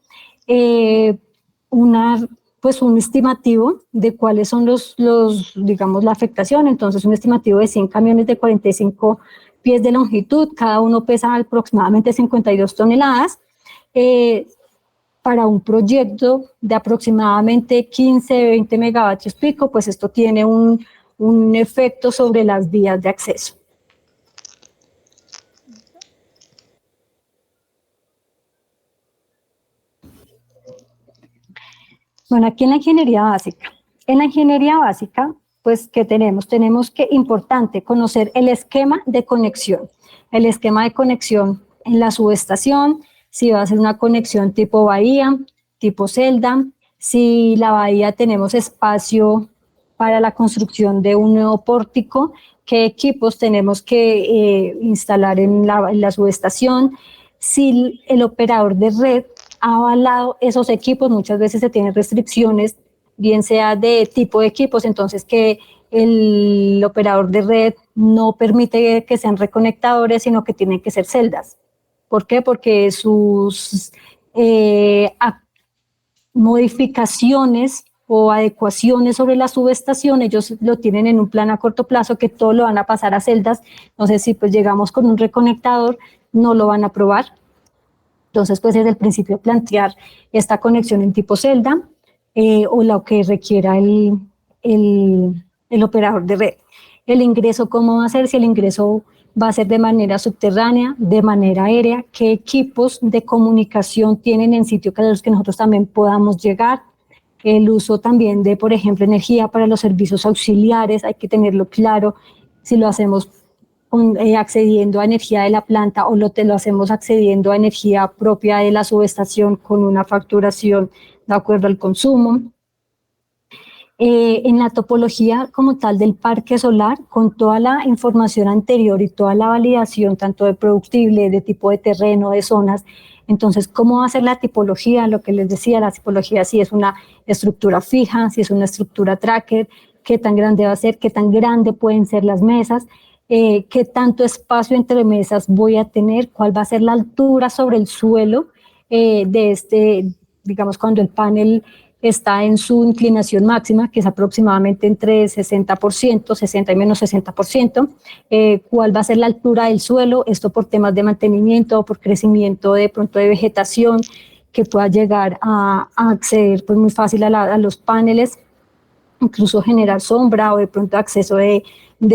un estimativo de cuáles son digamos, la afectación. Entonces, un estimativo de 100 camiones de 45 pies de longitud, cada uno pesa aproximadamente 52 toneladas, para un proyecto de aproximadamente 15, 20 megavatios pico, pues esto tiene un efecto sobre las vías de acceso. Bueno, aquí en la ingeniería básica. En la ingeniería básica, pues, ¿qué tenemos? Tenemos que, importante, conocer el esquema de conexión. El esquema de conexión en la subestación, si va a ser una conexión tipo bahía, tipo celda, si la bahía tenemos espacio para la construcción de un nuevo pórtico, qué equipos tenemos que instalar en la subestación, si el operador de red ha avalado esos equipos. Muchas veces se tienen restricciones, bien sea de tipo de equipos, entonces que el operador de red no permite que sean reconectadores, sino que tienen que ser celdas. ¿Por qué? Porque sus modificaciones o adecuaciones sobre la subestación, ellos lo tienen en un plan a corto plazo, que todo lo van a pasar a celdas. Entonces, si pues llegamos con un reconectador, no lo van a aprobar. Entonces, pues desde el principio plantear esta conexión en tipo celda o lo que requiera el operador de red. El ingreso, ¿cómo va a ser? Si el ingreso va a ser de manera subterránea, de manera aérea, qué equipos de comunicación tienen en sitio que a los que nosotros también podamos llegar. El uso también de, por ejemplo, energía para los servicios auxiliares, hay que tenerlo claro, si lo hacemos accediendo a energía de la planta o lo hacemos accediendo a energía propia de la subestación con una facturación de acuerdo al consumo. En la topología como tal del parque solar, con toda la información anterior y toda la validación, tanto de productible, de tipo de terreno, de zonas, entonces, ¿cómo va a ser la tipología? Lo que les decía, la tipología, si es una estructura fija, si es una estructura tracker, qué tan grande va a ser, qué tan grande pueden ser las mesas, qué tanto espacio entre mesas voy a tener, cuál va a ser la altura sobre el suelo digamos, cuando el panel está en su inclinación máxima, que es aproximadamente entre 60%, 60 y menos 60%, cuál va a ser la altura del suelo, esto por temas de mantenimiento o por crecimiento de pronto de vegetación, que pueda llegar a acceder pues muy fácil a los paneles, incluso generar sombra o de pronto acceso de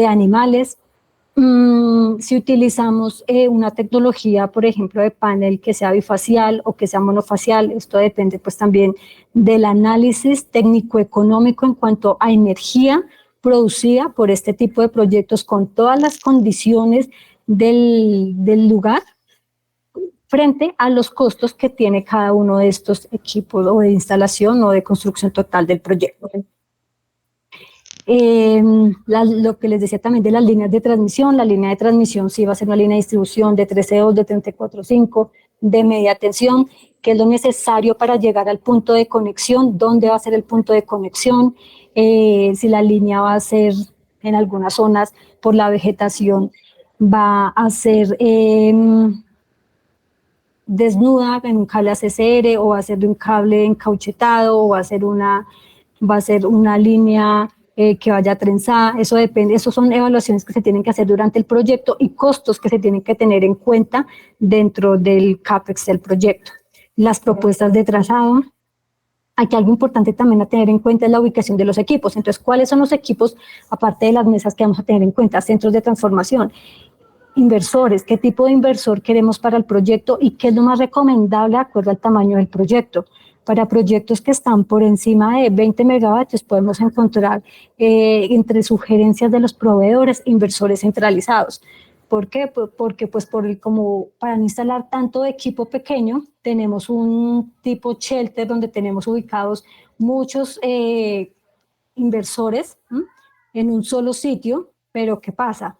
animales. Si utilizamos una tecnología, por ejemplo, de panel que sea bifacial o que sea monofacial, esto depende pues también del análisis técnico-económico en cuanto a energía producida por este tipo de proyectos con todas las condiciones del lugar frente a los costos que tiene cada uno de estos equipos o de instalación o de construcción total del proyecto. Lo que les decía también de las líneas de transmisión, la línea de transmisión sí va a ser una línea de distribución de 13.2, de 34.5, de media tensión, que es lo necesario para llegar al punto de conexión, dónde va a ser el punto de conexión, si la línea va a ser en algunas zonas por la vegetación va a ser desnuda en un cable ACCR, o va a ser de un cable encauchetado, o va a ser una línea que vaya trenzada. Eso depende, eso son evaluaciones que se tienen que hacer durante el proyecto y costos que se tienen que tener en cuenta dentro del CAPEX del proyecto. Las propuestas de trazado. Aquí algo importante también a tener en cuenta es la ubicación de los equipos. Entonces, ¿cuáles son los equipos, aparte de las mesas, que vamos a tener en cuenta? Centros de transformación, inversores, qué tipo de inversor queremos para el proyecto y qué es lo más recomendable de acuerdo al tamaño del proyecto. Para proyectos que están por encima de 20 megavatios podemos encontrar entre sugerencias de los proveedores inversores centralizados. ¿Por qué? Porque pues como para no instalar tanto equipo pequeño, tenemos un tipo shelter donde tenemos ubicados muchos inversores en un solo sitio, pero ¿qué pasa?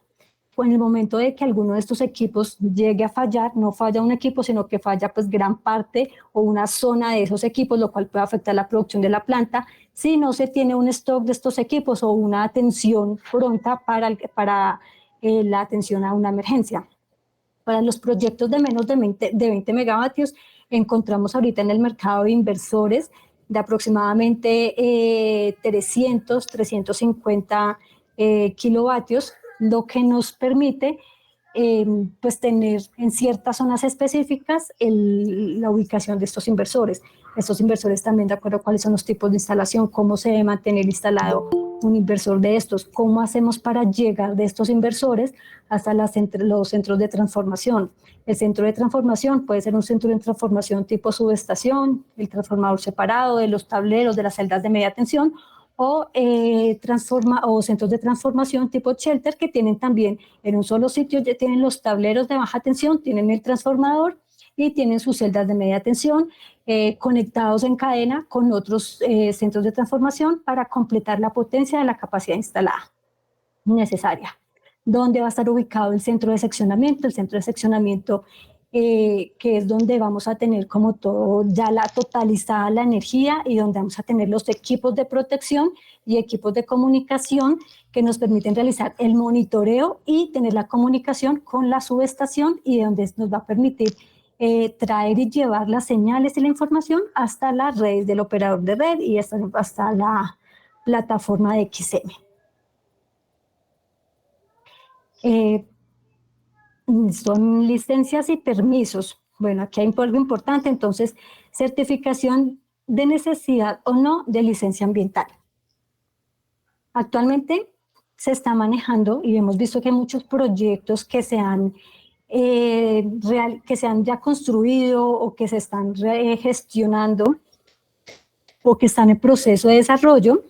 En el momento de que alguno de estos equipos llegue a fallar, no falla un equipo, sino que falla pues gran parte o una zona de esos equipos, lo cual puede afectar la producción de la planta, si no se tiene un stock de estos equipos o una atención pronta para la atención a una emergencia. Para los proyectos de menos de 20 megavatios, encontramos ahorita en el mercado de inversores de aproximadamente 350 kilovatios, lo que nos permite pues tener en ciertas zonas específicas la ubicación de estos inversores. Estos inversores también de acuerdo a cuáles son los tipos de instalación, cómo se debe mantener instalado un inversor de estos, cómo hacemos para llegar de estos inversores hasta los centros de transformación. El centro de transformación puede ser un centro de transformación tipo subestación, el transformador separado de los tableros de las celdas de media tensión, o centros de transformación tipo shelter que tienen también en un solo sitio, ya tienen los tableros de baja tensión, tienen el transformador y tienen sus celdas de media tensión conectados en cadena con otros centros de transformación para completar la potencia de la capacidad instalada necesaria. ¿Dónde va a estar ubicado el centro de seccionamiento? El centro de seccionamiento que es donde vamos a tener como todo ya totalizada la energía y donde vamos a tener los equipos de protección y equipos de comunicación que nos permiten realizar el monitoreo y tener la comunicación con la subestación, y donde nos va a permitir traer y llevar las señales y la información hasta las redes del operador de red y hasta la plataforma de XM. Son licencias y permisos. Bueno, aquí hay algo importante, entonces, certificación de necesidad o no de licencia ambiental. Actualmente se está manejando y hemos visto que hay muchos proyectos que se han ya construido o que se están gestionando o que están en proceso de desarrollo,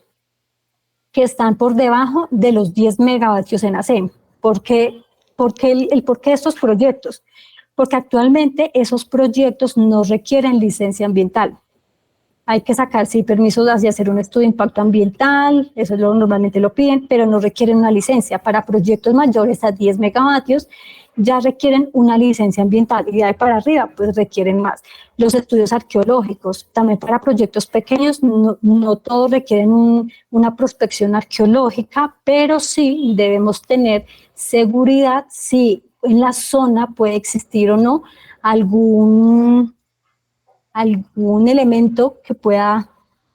que están por debajo de los 10 megavatios en AC. ¿Por qué de estos proyectos? Porque actualmente esos proyectos no requieren licencia ambiental. Hay que sacar, sí, permisos de hacer un estudio de impacto ambiental, eso normalmente lo piden, pero no requieren una licencia. Para proyectos mayores a 10 megavatios ya requieren una licencia ambiental, y de ahí para arriba pues requieren más. Los estudios arqueológicos, también para proyectos pequeños, no todos requieren una prospección arqueológica, pero sí debemos tener seguridad si en la zona puede existir o no algún elemento que pueda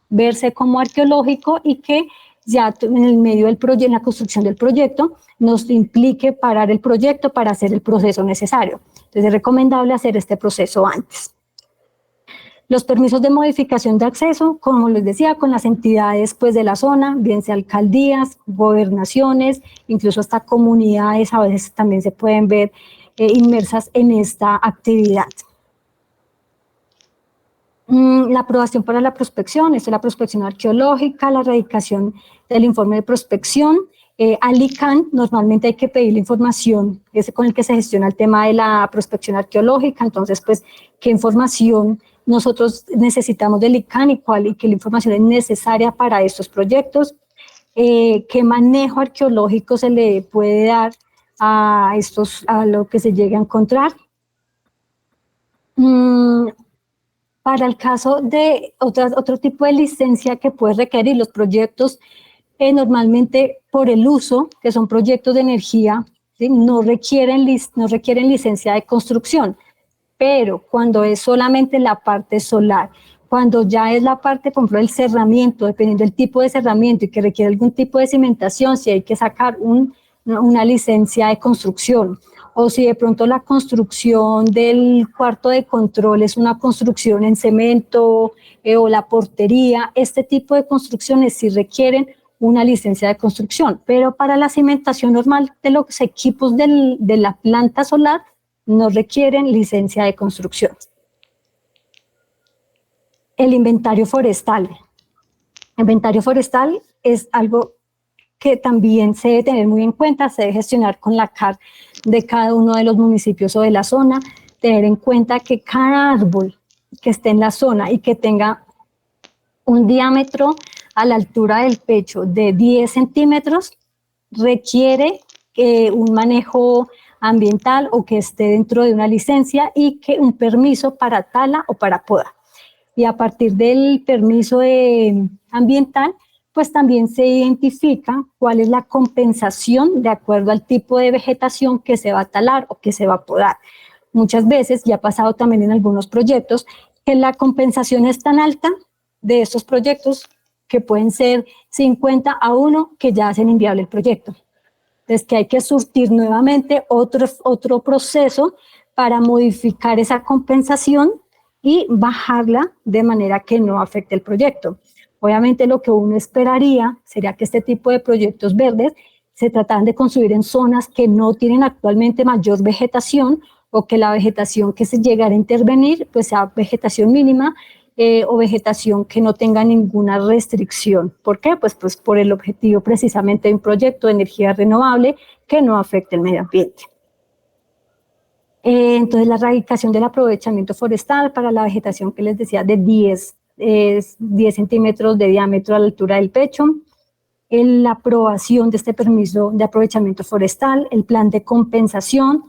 verse como arqueológico y que ya en el medio del proyecto, en la construcción del proyecto, nos implique parar el proyecto para hacer el proceso necesario. Entonces es recomendable hacer este proceso antes. Los permisos de modificación de acceso, como les decía, con las entidades pues, de la zona, bien sea alcaldías, gobernaciones, incluso hasta comunidades a veces también se pueden ver inmersas en esta actividad. La aprobación para la prospección, esto es la prospección arqueológica, la erradicación del informe de prospección. Al ICANN normalmente hay que pedir la información, es con el que se gestiona el tema de la prospección arqueológica, entonces pues qué información nosotros necesitamos del ICANN y qué información es necesaria para estos proyectos, qué manejo arqueológico se le puede dar a lo que se llegue a encontrar. Para el caso de otro tipo de licencia que puede requerir los proyectos normalmente por el uso, que son proyectos de energía, ¿sí? no requieren licencia de construcción, pero cuando es solamente la parte solar, cuando ya es la parte, por ejemplo, del cerramiento, dependiendo del tipo de cerramiento y que requiere algún tipo de cimentación, si hay que sacar una licencia de construcción, o si de pronto la construcción del cuarto de control es una construcción en cemento o la portería, este tipo de construcciones sí requieren una licencia de construcción, pero para la cimentación normal de los equipos de la planta solar no requieren licencia de construcción. El inventario forestal. El inventario forestal es algo que también se debe tener muy en cuenta, se debe gestionar con la CAR de cada uno de los municipios o de la zona, tener en cuenta que cada árbol que esté en la zona y que tenga un diámetro a la altura del pecho de 10 centímetros requiere un manejo ambiental o que esté dentro de una licencia y que un permiso para tala o para poda. Y a partir del permiso ambiental, pues también se identifica cuál es la compensación de acuerdo al tipo de vegetación que se va a talar o que se va a podar. Muchas veces, ya ha pasado también en algunos proyectos, que la compensación es tan alta de estos proyectos que pueden ser 50-1 que ya hacen inviable el proyecto. Entonces, que hay que surtir nuevamente otro proceso para modificar esa compensación y bajarla de manera que no afecte el proyecto. Obviamente lo que uno esperaría sería que este tipo de proyectos verdes se trataran de construir en zonas que no tienen actualmente mayor vegetación o que la vegetación que se llegara a intervenir pues sea vegetación mínima o vegetación que no tenga ninguna restricción. ¿Por qué? Pues por el objetivo precisamente de un proyecto de energía renovable que no afecte el medio ambiente. Entonces la erradicación del aprovechamiento forestal para la vegetación que les decía de 10 centímetros de diámetro a la altura del pecho, la aprobación de este permiso de aprovechamiento forestal, el plan de compensación,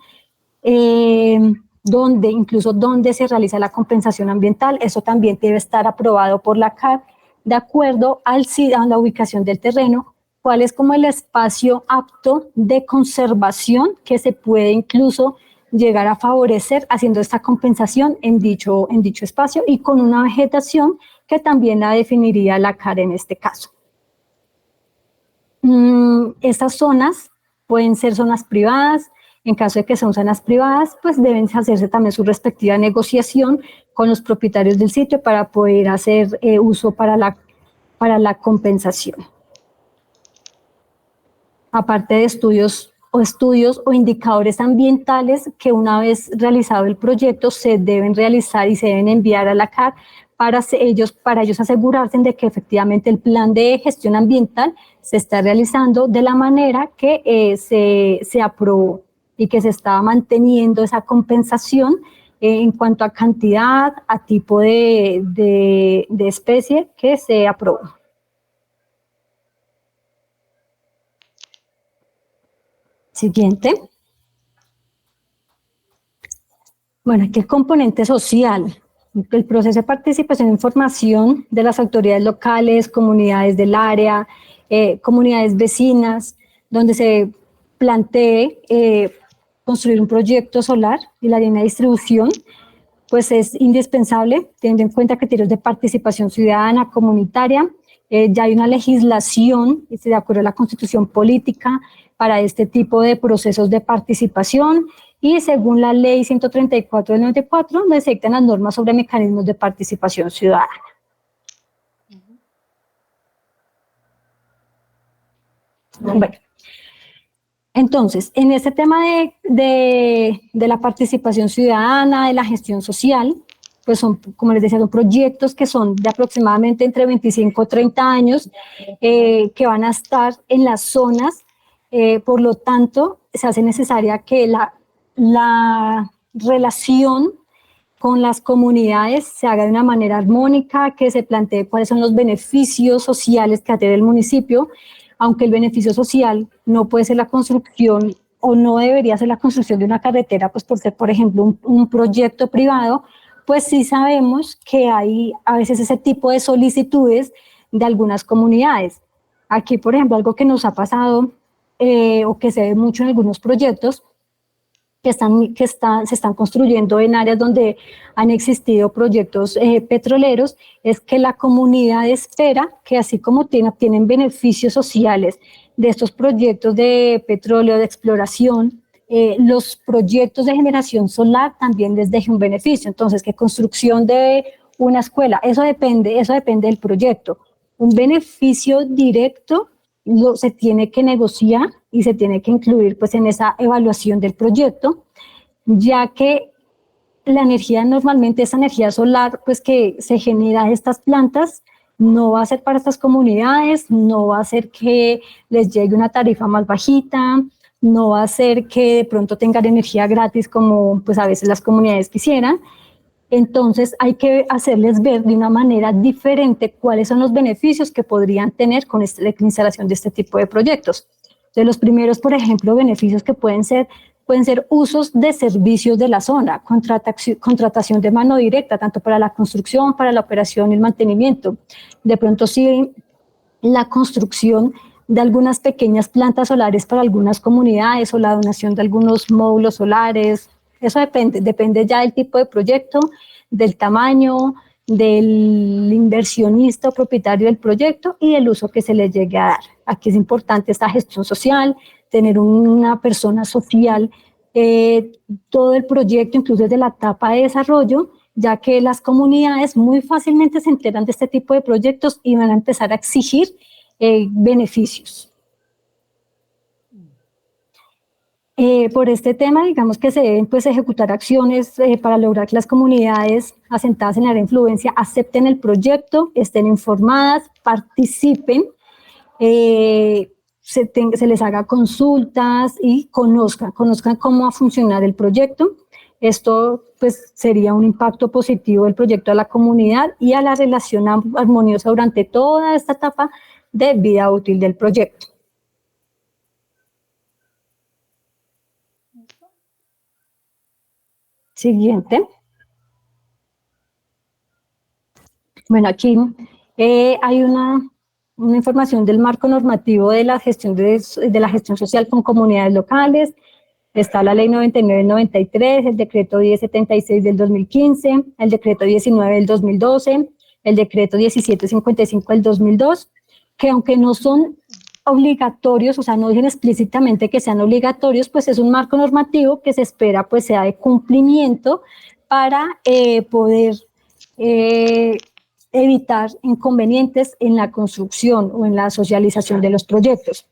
donde se realiza la compensación ambiental, eso también debe estar aprobado por la CAR de acuerdo a la ubicación del terreno, cuál es como el espacio apto de conservación que se puede incluso llegar a favorecer haciendo esta compensación en dicho espacio y con una vegetación que también la definiría la CAR en este caso. Estas zonas pueden ser zonas privadas. En caso de que sean zonas privadas, pues deben hacerse también su respectiva negociación con los propietarios del sitio para poder hacer uso para la compensación. Aparte de estudios o indicadores ambientales que una vez realizado el proyecto se deben realizar y se deben enviar a la CAR para ellos asegurarse de que efectivamente el plan de gestión ambiental se está realizando de la manera que se aprobó y que se estaba manteniendo esa compensación en cuanto a cantidad, a tipo de especie que se aprobó. Siguiente. Bueno, aquí el componente social, el proceso de participación e información de las autoridades locales, comunidades del área, comunidades vecinas, donde se plantee construir un proyecto solar y la línea de distribución, pues es indispensable, teniendo en cuenta criterios de participación ciudadana, comunitaria. Ya hay una legislación, de acuerdo a la Constitución Política, para este tipo de procesos de participación y según la Ley 134 del 94, donde se dictan las normas sobre mecanismos de participación ciudadana. Bueno, entonces, en este tema de la participación ciudadana, de la gestión social, pues son, como les decía, son proyectos que son de aproximadamente entre 25 o 30 años que van a estar en las zonas, por lo tanto, se hace necesaria que la relación con las comunidades se haga de una manera armónica, que se plantee cuáles son los beneficios sociales que tiene el municipio, aunque el beneficio social no puede ser la construcción o no debería ser la construcción de una carretera, pues por ser, por ejemplo, un proyecto privado, pues sí sabemos que hay a veces ese tipo de solicitudes de algunas comunidades. Aquí, por ejemplo, algo que nos ha pasado o que se ve mucho en algunos proyectos se están construyendo en áreas donde han existido proyectos petroleros, es que la comunidad espera que así como tienen beneficios sociales de estos proyectos de petróleo, de exploración, los proyectos de generación solar también les dejen un beneficio. Entonces, que construcción de una escuela, eso depende del proyecto. Un beneficio directo se tiene que negociar y se tiene que incluir pues en esa evaluación del proyecto, ya que la energía normalmente, esa energía solar pues que se genera de estas plantas, no va a ser para estas comunidades, no va a ser que les llegue una tarifa más bajita, no va a ser que de pronto tengan energía gratis como pues a veces las comunidades quisieran. Entonces hay que hacerles ver de una manera diferente cuáles son los beneficios que podrían tener con la instalación de este tipo de proyectos. De los primeros, por ejemplo, beneficios que pueden ser usos de servicios de la zona, contratación de mano directa, tanto para la construcción, para la operación y el mantenimiento. De pronto sí, la construcción de algunas pequeñas plantas solares para algunas comunidades o la donación de algunos módulos solares. Eso depende ya del tipo de proyecto, del tamaño, del inversionista o propietario del proyecto y del uso que se le llegue a dar. Aquí es importante esta gestión social, tener una persona social, todo el proyecto, incluso desde la etapa de desarrollo, ya que las comunidades muy fácilmente se enteran de este tipo de proyectos y van a empezar a exigir beneficios. Por este tema, digamos que se deben pues, ejecutar acciones para lograr que las comunidades asentadas en la área de influencia acepten el proyecto, estén informadas, participen, se les haga consultas y conozcan cómo va a funcionar el proyecto. Esto pues, sería un impacto positivo del proyecto a la comunidad y a la relación armoniosa durante toda esta etapa de vida útil del proyecto. Siguiente. Bueno, aquí hay una información del marco normativo de la gestión social con comunidades locales. Está la ley 99 del 93, el decreto 1076 del 2015, el decreto 19 del 2012, el decreto 1755 del 2002, que aunque no son obligatorios, o sea, no dicen explícitamente que sean obligatorios, pues es un marco normativo que se espera pues sea de cumplimiento para poder evitar inconvenientes en la construcción o en la socialización de los proyectos.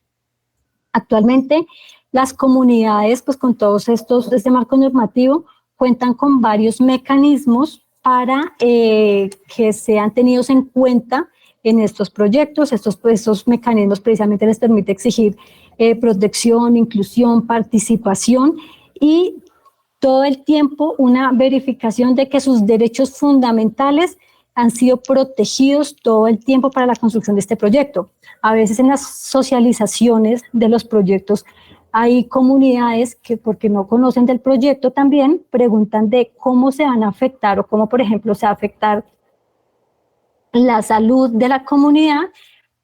Actualmente, las comunidades, pues con todos este marco normativo, cuentan con varios mecanismos para que sean tenidos en cuenta en estos proyectos. Estos mecanismos precisamente les permite exigir protección, inclusión, participación y todo el tiempo una verificación de que sus derechos fundamentales han sido protegidos todo el tiempo para la construcción de este proyecto. A veces en las socializaciones de los proyectos hay comunidades que, porque no conocen del proyecto, también preguntan de cómo se van a afectar o cómo, por ejemplo, se va a afectar la salud de la comunidad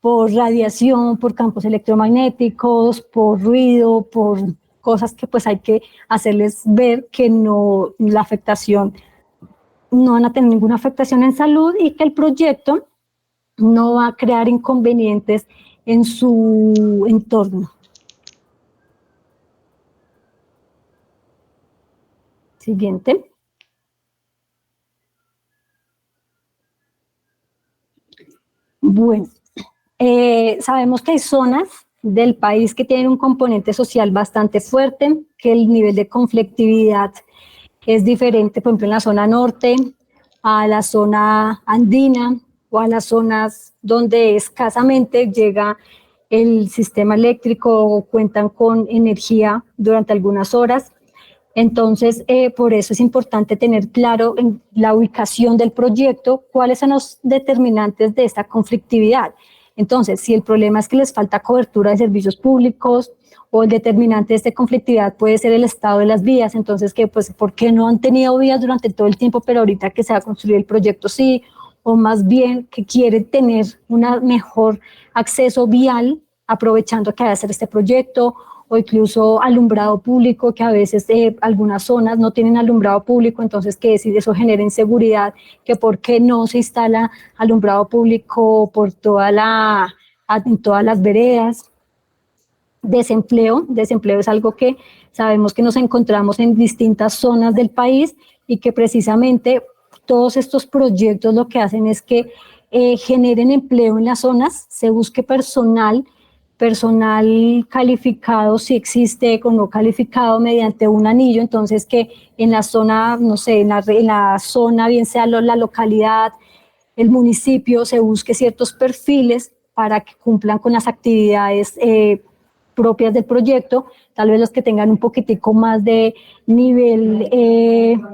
por radiación, por campos electromagnéticos, por ruido, por cosas que pues hay que hacerles ver que no, la afectación, no van a tener ninguna afectación en salud y que el proyecto no va a crear inconvenientes en su entorno. Siguiente. Bueno, sabemos que hay zonas del país que tienen un componente social bastante fuerte, que el nivel de conflictividad es diferente, por ejemplo, en la zona norte, a la zona andina o a las zonas donde escasamente llega el sistema eléctrico o cuentan con energía durante algunas horas. Entonces, por eso es importante tener claro en la ubicación del proyecto cuáles son los determinantes de esta conflictividad. Entonces, si el problema es que les falta cobertura de servicios públicos o el determinante de esta conflictividad puede ser el estado de las vías, entonces, pues, ¿por qué no han tenido vías durante todo el tiempo, pero ahorita que se va a construir el proyecto sí? o más bien que quiere tener un mejor acceso vial, aprovechando que va a hacer este proyecto, o incluso alumbrado público, que a veces algunas zonas no tienen alumbrado público, entonces que si eso genera inseguridad, que por qué no se instala alumbrado público por en todas las veredas. Desempleo es algo que sabemos que nos encontramos en distintas zonas del país y que precisamente todos estos proyectos lo que hacen es que generen empleo en las zonas, se busque personal calificado, si existe o no calificado mediante un anillo, entonces que en la zona, no sé, en la zona, bien sea la localidad, el municipio, se busque ciertos perfiles para que cumplan con las actividades propias del proyecto, tal vez los que tengan un poquitico más de nivel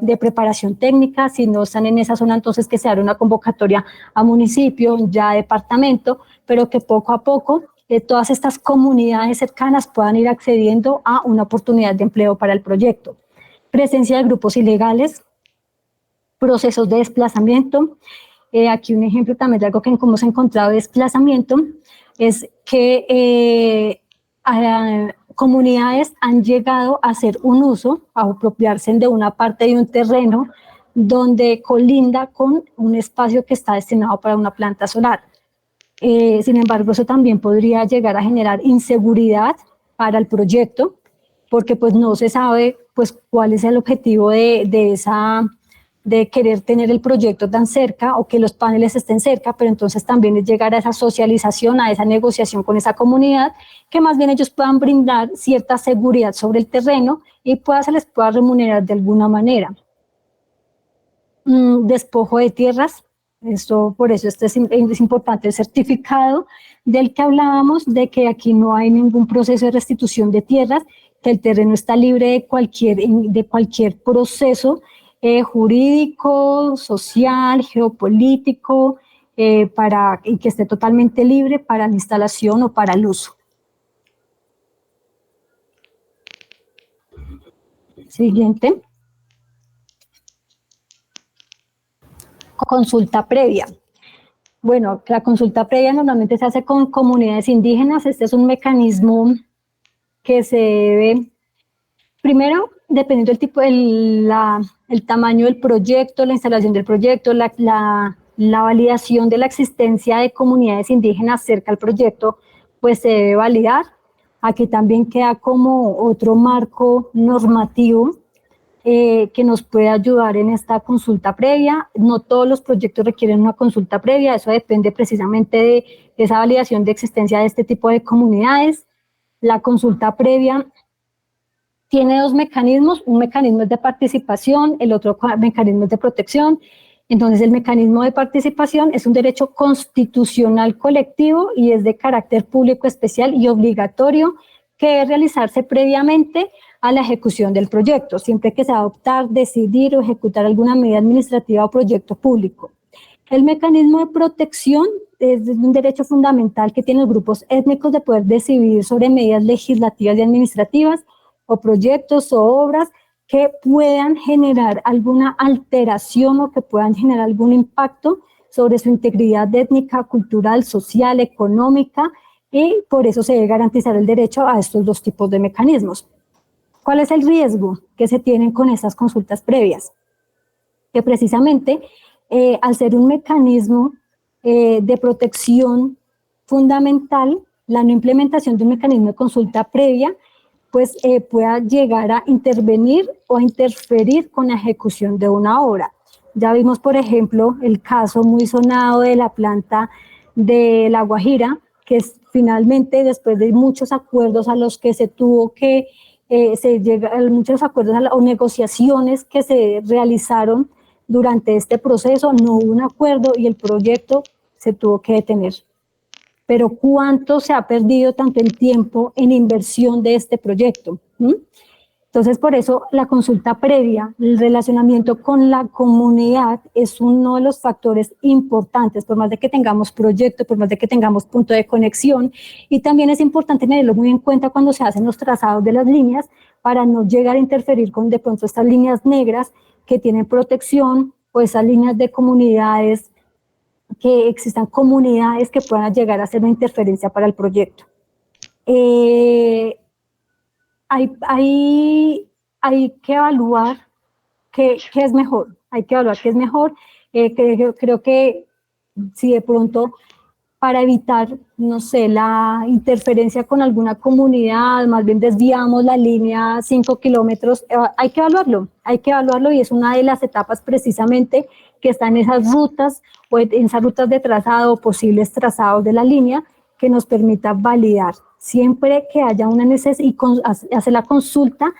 de preparación técnica, si no están en esa zona, entonces que se haga una convocatoria a municipio, ya a departamento, pero que poco a poco todas estas comunidades cercanas puedan ir accediendo a una oportunidad de empleo para el proyecto. Presencia de grupos ilegales, procesos de desplazamiento. Aquí un ejemplo también de algo que hemos encontrado de desplazamiento es que comunidades han llegado a hacer un uso, a apropiarse de una parte de un terreno donde colinda con un espacio que está destinado para una planta solar. Sin embargo, eso también podría llegar a generar inseguridad para el proyecto, porque pues no se sabe pues cuál es el objetivo de querer tener el proyecto tan cerca o que los paneles estén cerca, pero entonces también es llegar a esa socialización, a esa negociación con esa comunidad, que más bien ellos puedan brindar cierta seguridad sobre el terreno y se les pueda remunerar de alguna manera. Despojo de tierras, por eso es importante el certificado del que hablábamos, de que aquí no hay ningún proceso de restitución de tierras, que el terreno está libre de cualquier proceso jurídico, social, geopolítico, y que esté totalmente libre para la instalación o para el uso. Siguiente. Consulta previa. Bueno, la consulta previa normalmente se hace con comunidades indígenas. Este es un mecanismo que se debe, primero, dependiendo del tipo, el tamaño del proyecto, la instalación del proyecto, la validación de la existencia de comunidades indígenas cerca al proyecto, pues se debe validar. Aquí también queda como otro marco normativo que nos puede ayudar en esta consulta previa. No todos los proyectos requieren una consulta previa, eso depende precisamente de esa validación de existencia de este tipo de comunidades. La consulta previa tiene dos mecanismos, un mecanismo es de participación, el otro mecanismo es de protección. Entonces el mecanismo de participación es un derecho constitucional colectivo y es de carácter público especial y obligatorio que debe realizarse previamente a la ejecución del proyecto, siempre que se va a adoptar, decidir o ejecutar alguna medida administrativa o proyecto público. El mecanismo de protección es un derecho fundamental que tienen los grupos étnicos de poder decidir sobre medidas legislativas y administrativas o proyectos o obras que puedan generar alguna alteración o que puedan generar algún impacto sobre su integridad étnica, cultural, social, económica, y por eso se debe garantizar el derecho a estos dos tipos de mecanismos. ¿Cuál es el riesgo que se tienen con estas consultas previas? Que precisamente al ser un mecanismo de protección fundamental, la no implementación de un mecanismo de consulta previa pues pueda llegar a intervenir o a interferir con la ejecución de una obra. Ya vimos, por ejemplo, el caso muy sonado de la planta de La Guajira, que finalmente, después de muchos acuerdos a los que se tuvo que muchos acuerdos o negociaciones que se realizaron durante este proceso, no hubo un acuerdo y el proyecto se tuvo que detener. Pero ¿cuánto se ha perdido tanto en tiempo en inversión de este proyecto? Entonces, por eso la consulta previa, el relacionamiento con la comunidad es uno de los factores importantes, por más de que tengamos proyecto, por más de que tengamos punto de conexión, y también es importante tenerlo muy en cuenta cuando se hacen los trazados de las líneas para no llegar a interferir con de pronto estas líneas negras que tienen protección o esas líneas de comunidades que existan comunidades que puedan llegar a ser una interferencia para el proyecto. Hay que evaluar qué es mejor, creo que si de pronto para evitar, no sé, la interferencia con alguna comunidad, más bien desviamos la línea 5 kilómetros, hay que evaluarlo y es una de las etapas precisamente que están en esas rutas o en esas rutas de trazado, posibles trazados de la línea, que nos permita validar. Siempre que haya una necesidad y hacer la consulta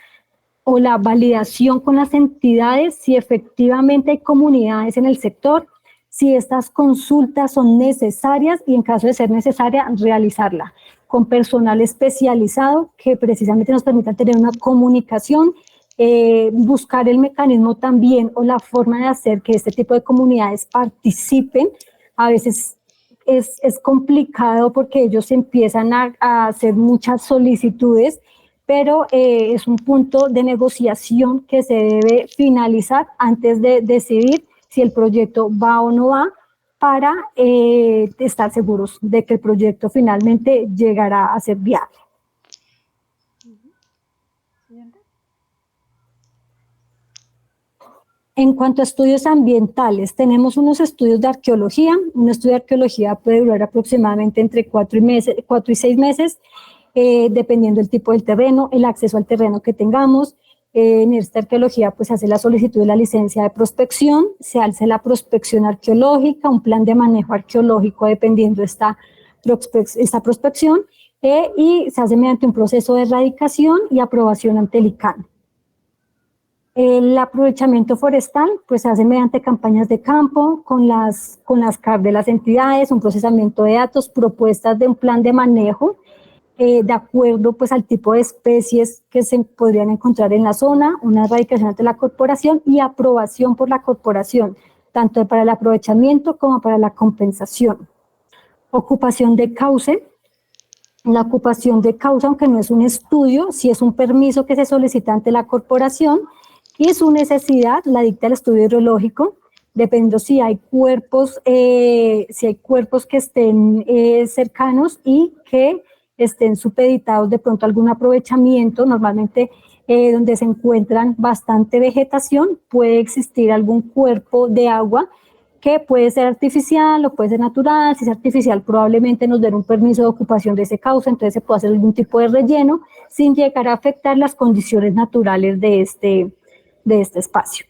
o la validación con las entidades, si efectivamente hay comunidades en el sector, si estas consultas son necesarias y en caso de ser necesaria, realizarla con personal especializado que precisamente nos permita tener una comunicación, buscar el mecanismo también o la forma de hacer que este tipo de comunidades participen. A veces es complicado porque ellos empiezan a hacer muchas solicitudes, pero es un punto de negociación que se debe finalizar antes de decidir si el proyecto va o no va, para estar seguros de que el proyecto finalmente llegará a ser viable. En cuanto a estudios ambientales, tenemos unos estudios de arqueología. Un estudio de arqueología puede durar aproximadamente entre 4 y 6 meses, dependiendo del tipo del terreno, el acceso al terreno que tengamos. En esta arqueología pues se hace la solicitud de la licencia de prospección, se hace la prospección arqueológica, un plan de manejo arqueológico dependiendo de esta prospección, y se hace mediante un proceso de erradicación y aprobación ante el ICANN. El aprovechamiento forestal pues se hace mediante campañas de campo con las CAP de las entidades, un procesamiento de datos, propuestas de un plan de manejo de acuerdo pues al tipo de especies que se podrían encontrar en la zona, una erradicación ante la corporación y aprobación por la corporación, tanto para el aprovechamiento como para la compensación. Ocupación de cauce. La ocupación de cauce, aunque no es un estudio, sí es un permiso que se solicita ante la corporación y su necesidad la dicta el estudio hidrológico, dependiendo si hay cuerpos que estén cercanos y que estén supeditados de pronto a algún aprovechamiento. Normalmente donde se encuentran bastante vegetación puede existir algún cuerpo de agua que puede ser artificial o puede ser natural. Si es artificial probablemente nos den un permiso de ocupación de ese cauce, entonces se puede hacer algún tipo de relleno sin llegar a afectar las condiciones naturales de este espacio.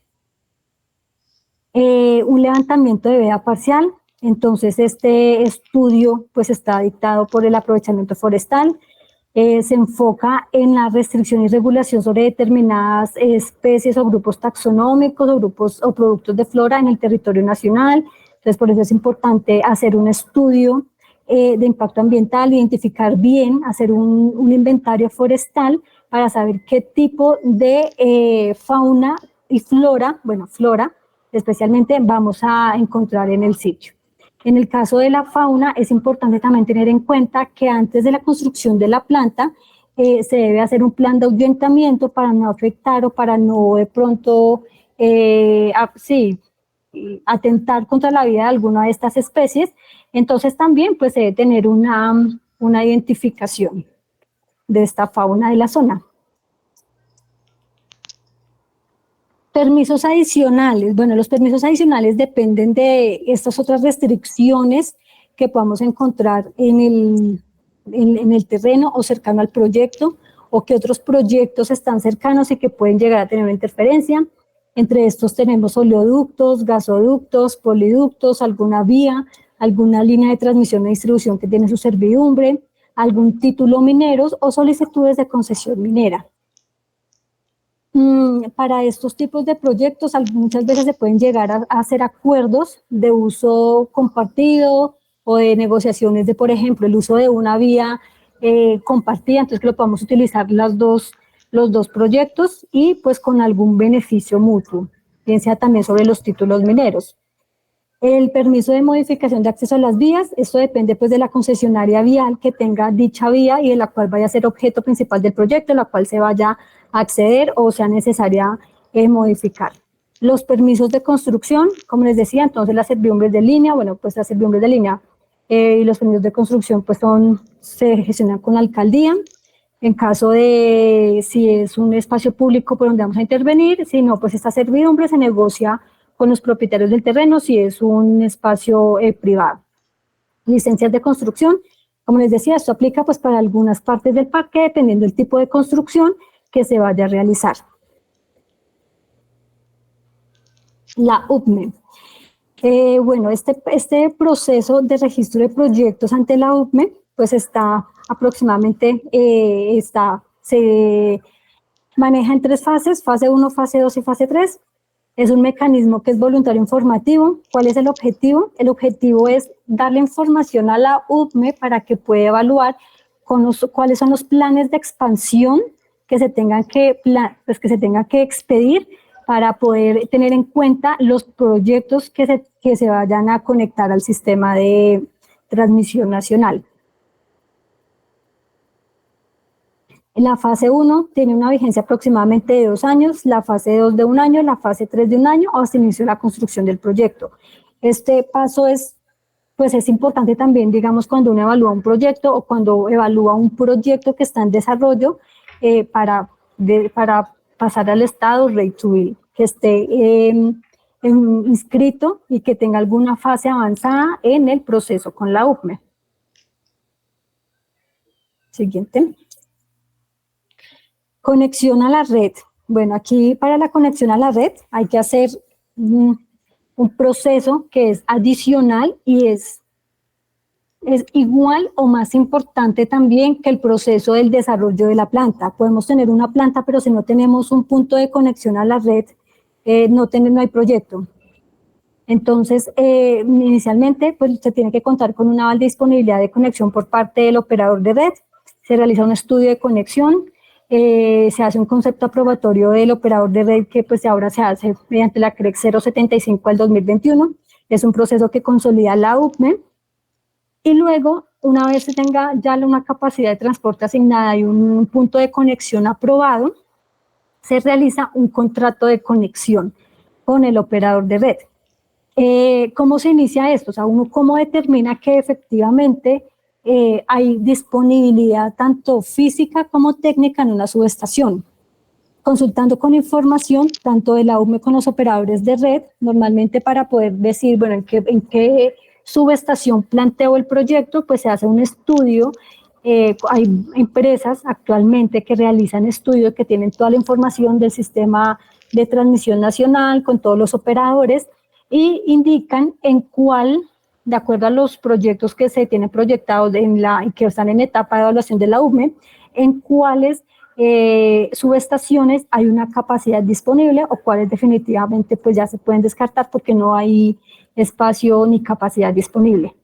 Un levantamiento de veda parcial. Entonces este estudio pues está dictado por el aprovechamiento forestal, se enfoca en la restricción y regulación sobre determinadas especies o grupos taxonómicos o productos de flora en el territorio nacional. Entonces por eso es importante hacer un estudio de impacto ambiental, identificar bien, hacer un inventario forestal para saber qué tipo de fauna y flora, flora especialmente, vamos a encontrar en el sitio. En el caso de la fauna, es importante también tener en cuenta que antes de la construcción de la planta se debe hacer un plan de ahuyentamiento para no afectar o para no de pronto atentar contra la vida de alguna de estas especies. Entonces también pues, se debe tener una identificación de esta fauna de la zona. Permisos adicionales. Bueno, los permisos adicionales dependen de estas otras restricciones que podamos encontrar en el terreno o cercano al proyecto, o que otros proyectos están cercanos y que pueden llegar a tener una interferencia. Entre estos tenemos oleoductos, gasoductos, poliductos, alguna vía, alguna línea de transmisión y distribución que tiene su servidumbre, algún título mineros o solicitudes de concesión minera. Para estos tipos de proyectos muchas veces se pueden llegar a hacer acuerdos de uso compartido o de negociaciones de, por ejemplo, el uso de una vía compartida, entonces que lo podamos utilizar los dos proyectos y pues con algún beneficio mutuo, bien sea también sobre los títulos mineros. El permiso de modificación de acceso a las vías, esto depende pues de la concesionaria vial que tenga dicha vía y de la cual vaya a ser objeto principal del proyecto, la cual se vaya a acceder o sea necesaria modificar. Los permisos de construcción, como les decía, entonces las servidumbres de línea, bueno, pues las servidumbres de línea y los permisos de construcción pues se gestionan con la alcaldía. En caso de si es un espacio público por donde vamos a intervenir, si no, pues esta servidumbre se negocia con los propietarios del terreno si es un espacio privado. Licencias de construcción, como les decía, esto aplica pues para algunas partes del parque dependiendo del tipo de construcción que se vaya a realizar. La UPME. Bueno, este proceso de registro de proyectos ante la UPME pues está aproximadamente, se maneja en 3 fases, fase 1, fase 2 y fase 3. Es un mecanismo que es voluntario informativo. ¿Cuál es el objetivo? El objetivo es darle información a la UPME para que pueda evaluar cuáles son los planes de expansión que se tengan que expedir para poder tener en cuenta los proyectos que se vayan a conectar al sistema de transmisión nacional. La fase 1 tiene una vigencia aproximadamente de 2 años, la fase 2 de 1 año, la fase 3 de 1 año hasta el inicio de la construcción del proyecto. Este paso es importante también, digamos, cuando uno evalúa un proyecto o cuando evalúa un proyecto que está en desarrollo para pasar al estado ready to build, que esté inscrito y que tenga alguna fase avanzada en el proceso con la UPME. Siguiente. Conexión a la red. Bueno, aquí para la conexión a la red hay que hacer un proceso que es adicional y es igual o más importante también que el proceso del desarrollo de la planta. Podemos tener una planta, pero si no tenemos un punto de conexión a la red, no hay proyecto. Entonces, inicialmente, pues se tiene que contar con un aval de disponibilidad de conexión por parte del operador de red. Se realiza un estudio de conexión. Se hace un concepto aprobatorio del operador de red que pues ahora se hace mediante la CREC 075 del 2021. Es un proceso que consolida la UPME y luego, una vez se tenga ya una capacidad de transporte asignada y un punto de conexión aprobado, se realiza un contrato de conexión con el operador de red. ¿Cómo se inicia esto? O sea, uno cómo determina que efectivamente hay disponibilidad tanto física como técnica en una subestación. Consultando con información tanto de la UPME con los operadores de red, normalmente para poder decir, bueno, en qué subestación planteo el proyecto, pues se hace un estudio. Hay empresas actualmente que realizan estudios que tienen toda la información del sistema de transmisión nacional con todos los operadores y indican en cuál, de acuerdo a los proyectos que se tienen proyectados que están en etapa de evaluación de la UPME, en cuáles subestaciones hay una capacidad disponible o cuáles definitivamente pues ya se pueden descartar porque no hay espacio ni capacidad disponible.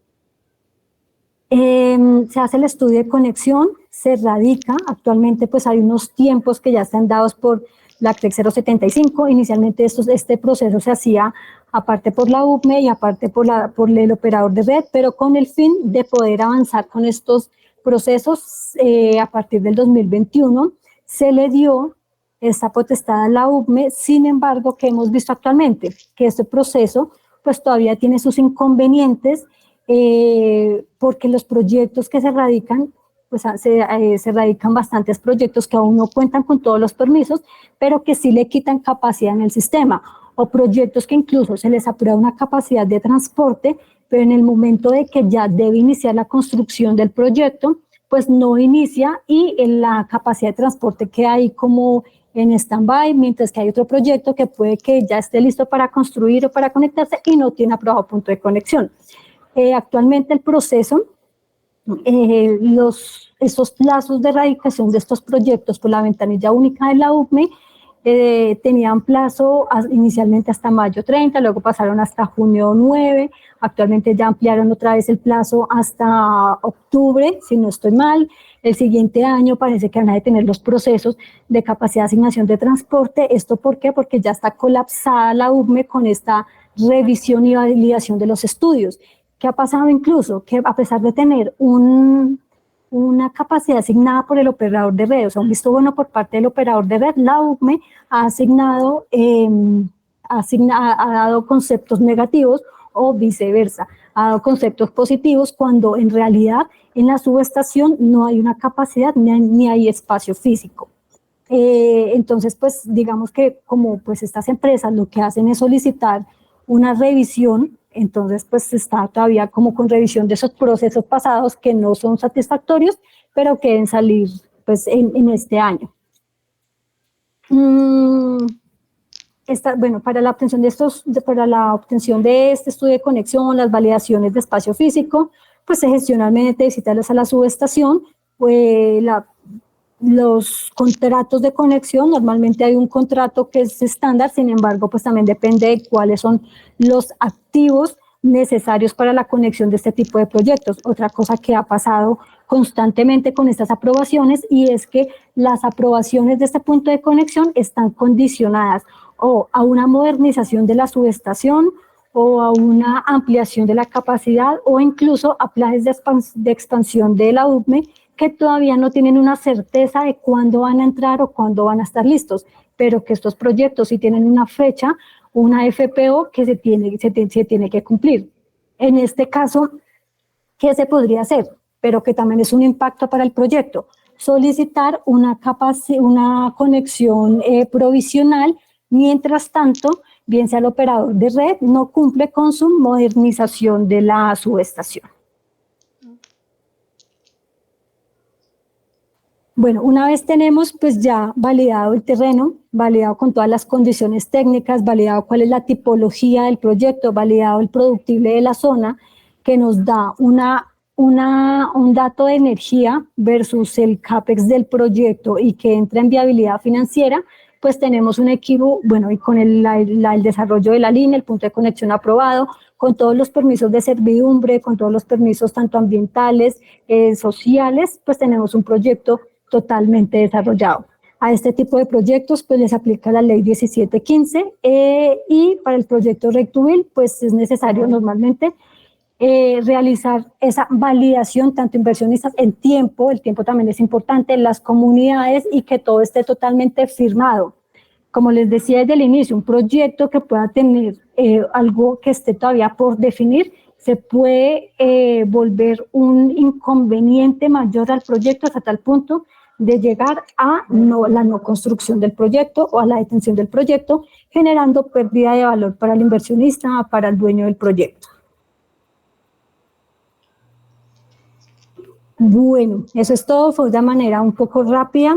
Se hace el estudio de conexión, se radica, actualmente pues hay unos tiempos que ya están dados por la CREC 075, inicialmente este proceso se hacía aparte por la UPME y aparte por el operador de red, pero con el fin de poder avanzar con estos procesos a partir del 2021 se le dio esta potestad a la UPME, sin embargo, ¿qué hemos visto actualmente? Que este proceso pues todavía tiene sus inconvenientes porque los proyectos que se radican, pues se radican bastantes proyectos que aún no cuentan con todos los permisos, pero que sí le quitan capacidad en el sistema, o proyectos que incluso se les aprueba una capacidad de transporte, pero en el momento de que ya debe iniciar la construcción del proyecto, pues no inicia y en la capacidad de transporte queda ahí como en stand-by, mientras que hay otro proyecto que puede que ya esté listo para construir o para conectarse y no tiene aprobado punto de conexión. Actualmente el proceso, esos plazos de erradicación de estos proyectos por la ventanilla única de la UPME tenían plazo inicialmente hasta mayo 30, luego pasaron hasta junio 9, actualmente ya ampliaron otra vez el plazo hasta octubre, si no estoy mal. El siguiente año parece que van a detener los procesos de capacidad de asignación de transporte. ¿Esto por qué? Porque ya está colapsada la UPME con esta revisión y validación de los estudios. ¿Qué ha pasado incluso? Que a pesar de tener una capacidad asignada por el operador de red, o sea, un visto bueno por parte del operador de red, la UPME ha asignado ha dado conceptos negativos o viceversa, ha dado conceptos positivos cuando en realidad en la subestación no hay una capacidad ni hay espacio físico. Entonces, pues digamos que como pues estas empresas lo que hacen es solicitar una revisión, entonces pues está todavía como con revisión de esos procesos pasados que no son satisfactorios, pero que deben salir pues en este año. Bueno, para la obtención de este estudio de conexión, las validaciones de espacio físico, pues se gestiona mediante visitarlas a la subestación, pues los contratos de conexión, normalmente hay un contrato que es estándar, sin embargo, pues también depende de cuáles son los activos necesarios para la conexión de este tipo de proyectos. Otra cosa que ha pasado constantemente con estas aprobaciones y es que las aprobaciones de este punto de conexión están condicionadas o a una modernización de la subestación o a una ampliación de la capacidad o incluso a planes de expansión de la UDME que todavía no tienen una certeza de cuándo van a entrar o cuándo van a estar listos, pero que estos proyectos sí tienen una fecha, una FPO que se tiene que cumplir. En este caso, ¿qué se podría hacer? Pero que también es un impacto para el proyecto. Solicitar una conexión provisional, mientras tanto, bien sea el operador de red, no cumple con su modernización de la subestación. Bueno, una vez tenemos pues ya validado el terreno, validado con todas las condiciones técnicas, validado cuál es la tipología del proyecto, validado el productible de la zona, que nos da un dato de energía versus el CAPEX del proyecto y que entra en viabilidad financiera, pues tenemos un equipo, bueno, y con el desarrollo de la línea, el punto de conexión aprobado, con todos los permisos de servidumbre, con todos los permisos tanto ambientales, sociales, pues tenemos un proyecto totalmente desarrollado. A este tipo de proyectos pues les aplica la ley 1715 y para el proyecto Rectubil pues es necesario normalmente realizar esa validación tanto inversionistas en tiempo, el tiempo también es importante, las comunidades y que todo esté totalmente firmado. Como les decía desde el inicio, un proyecto que pueda tener algo que esté todavía por definir se puede volver un inconveniente mayor al proyecto hasta tal punto de llegar a la no construcción del proyecto o a la detención del proyecto, generando pérdida de valor para el inversionista, para el dueño del proyecto. Bueno, eso es todo, fue de manera un poco rápida,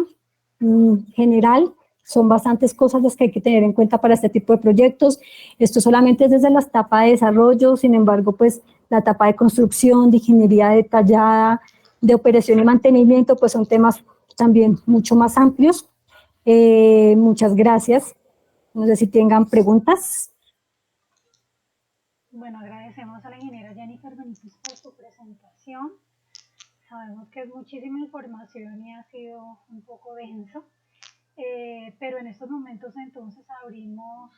general. Son bastantes cosas las que hay que tener en cuenta para este tipo de proyectos. Esto solamente es desde la etapa de desarrollo, sin embargo, pues la etapa de construcción, de ingeniería detallada, de operación y mantenimiento, pues son temas también mucho más amplios. Muchas gracias. No sé si tengan preguntas. Bueno, agradecemos a la ingeniera Jennifer Benítez por su presentación. Sabemos que es muchísima información y ha sido un poco denso. Pero en estos momentos entonces abrimos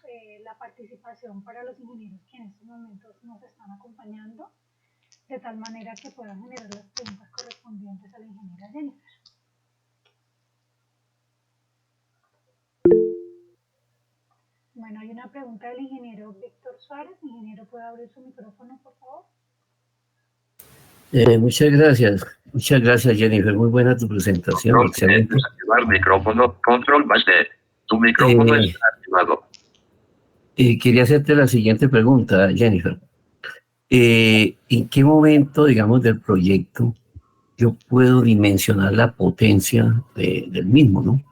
la participación para los ingenieros que en estos momentos nos están acompañando, de tal manera que puedan generar las preguntas correspondientes a la ingeniera Jennifer. Bueno, hay una pregunta del ingeniero Víctor Suárez. Ingeniero, ¿puede abrir su micrófono, por favor? Muchas gracias Jennifer, muy buena tu presentación, excelente. Activar micrófono, control más D. Tu micrófono está activado. Quería hacerte la siguiente pregunta, Jennifer. ¿En qué momento, digamos, del proyecto yo puedo dimensionar la potencia del mismo, ¿no?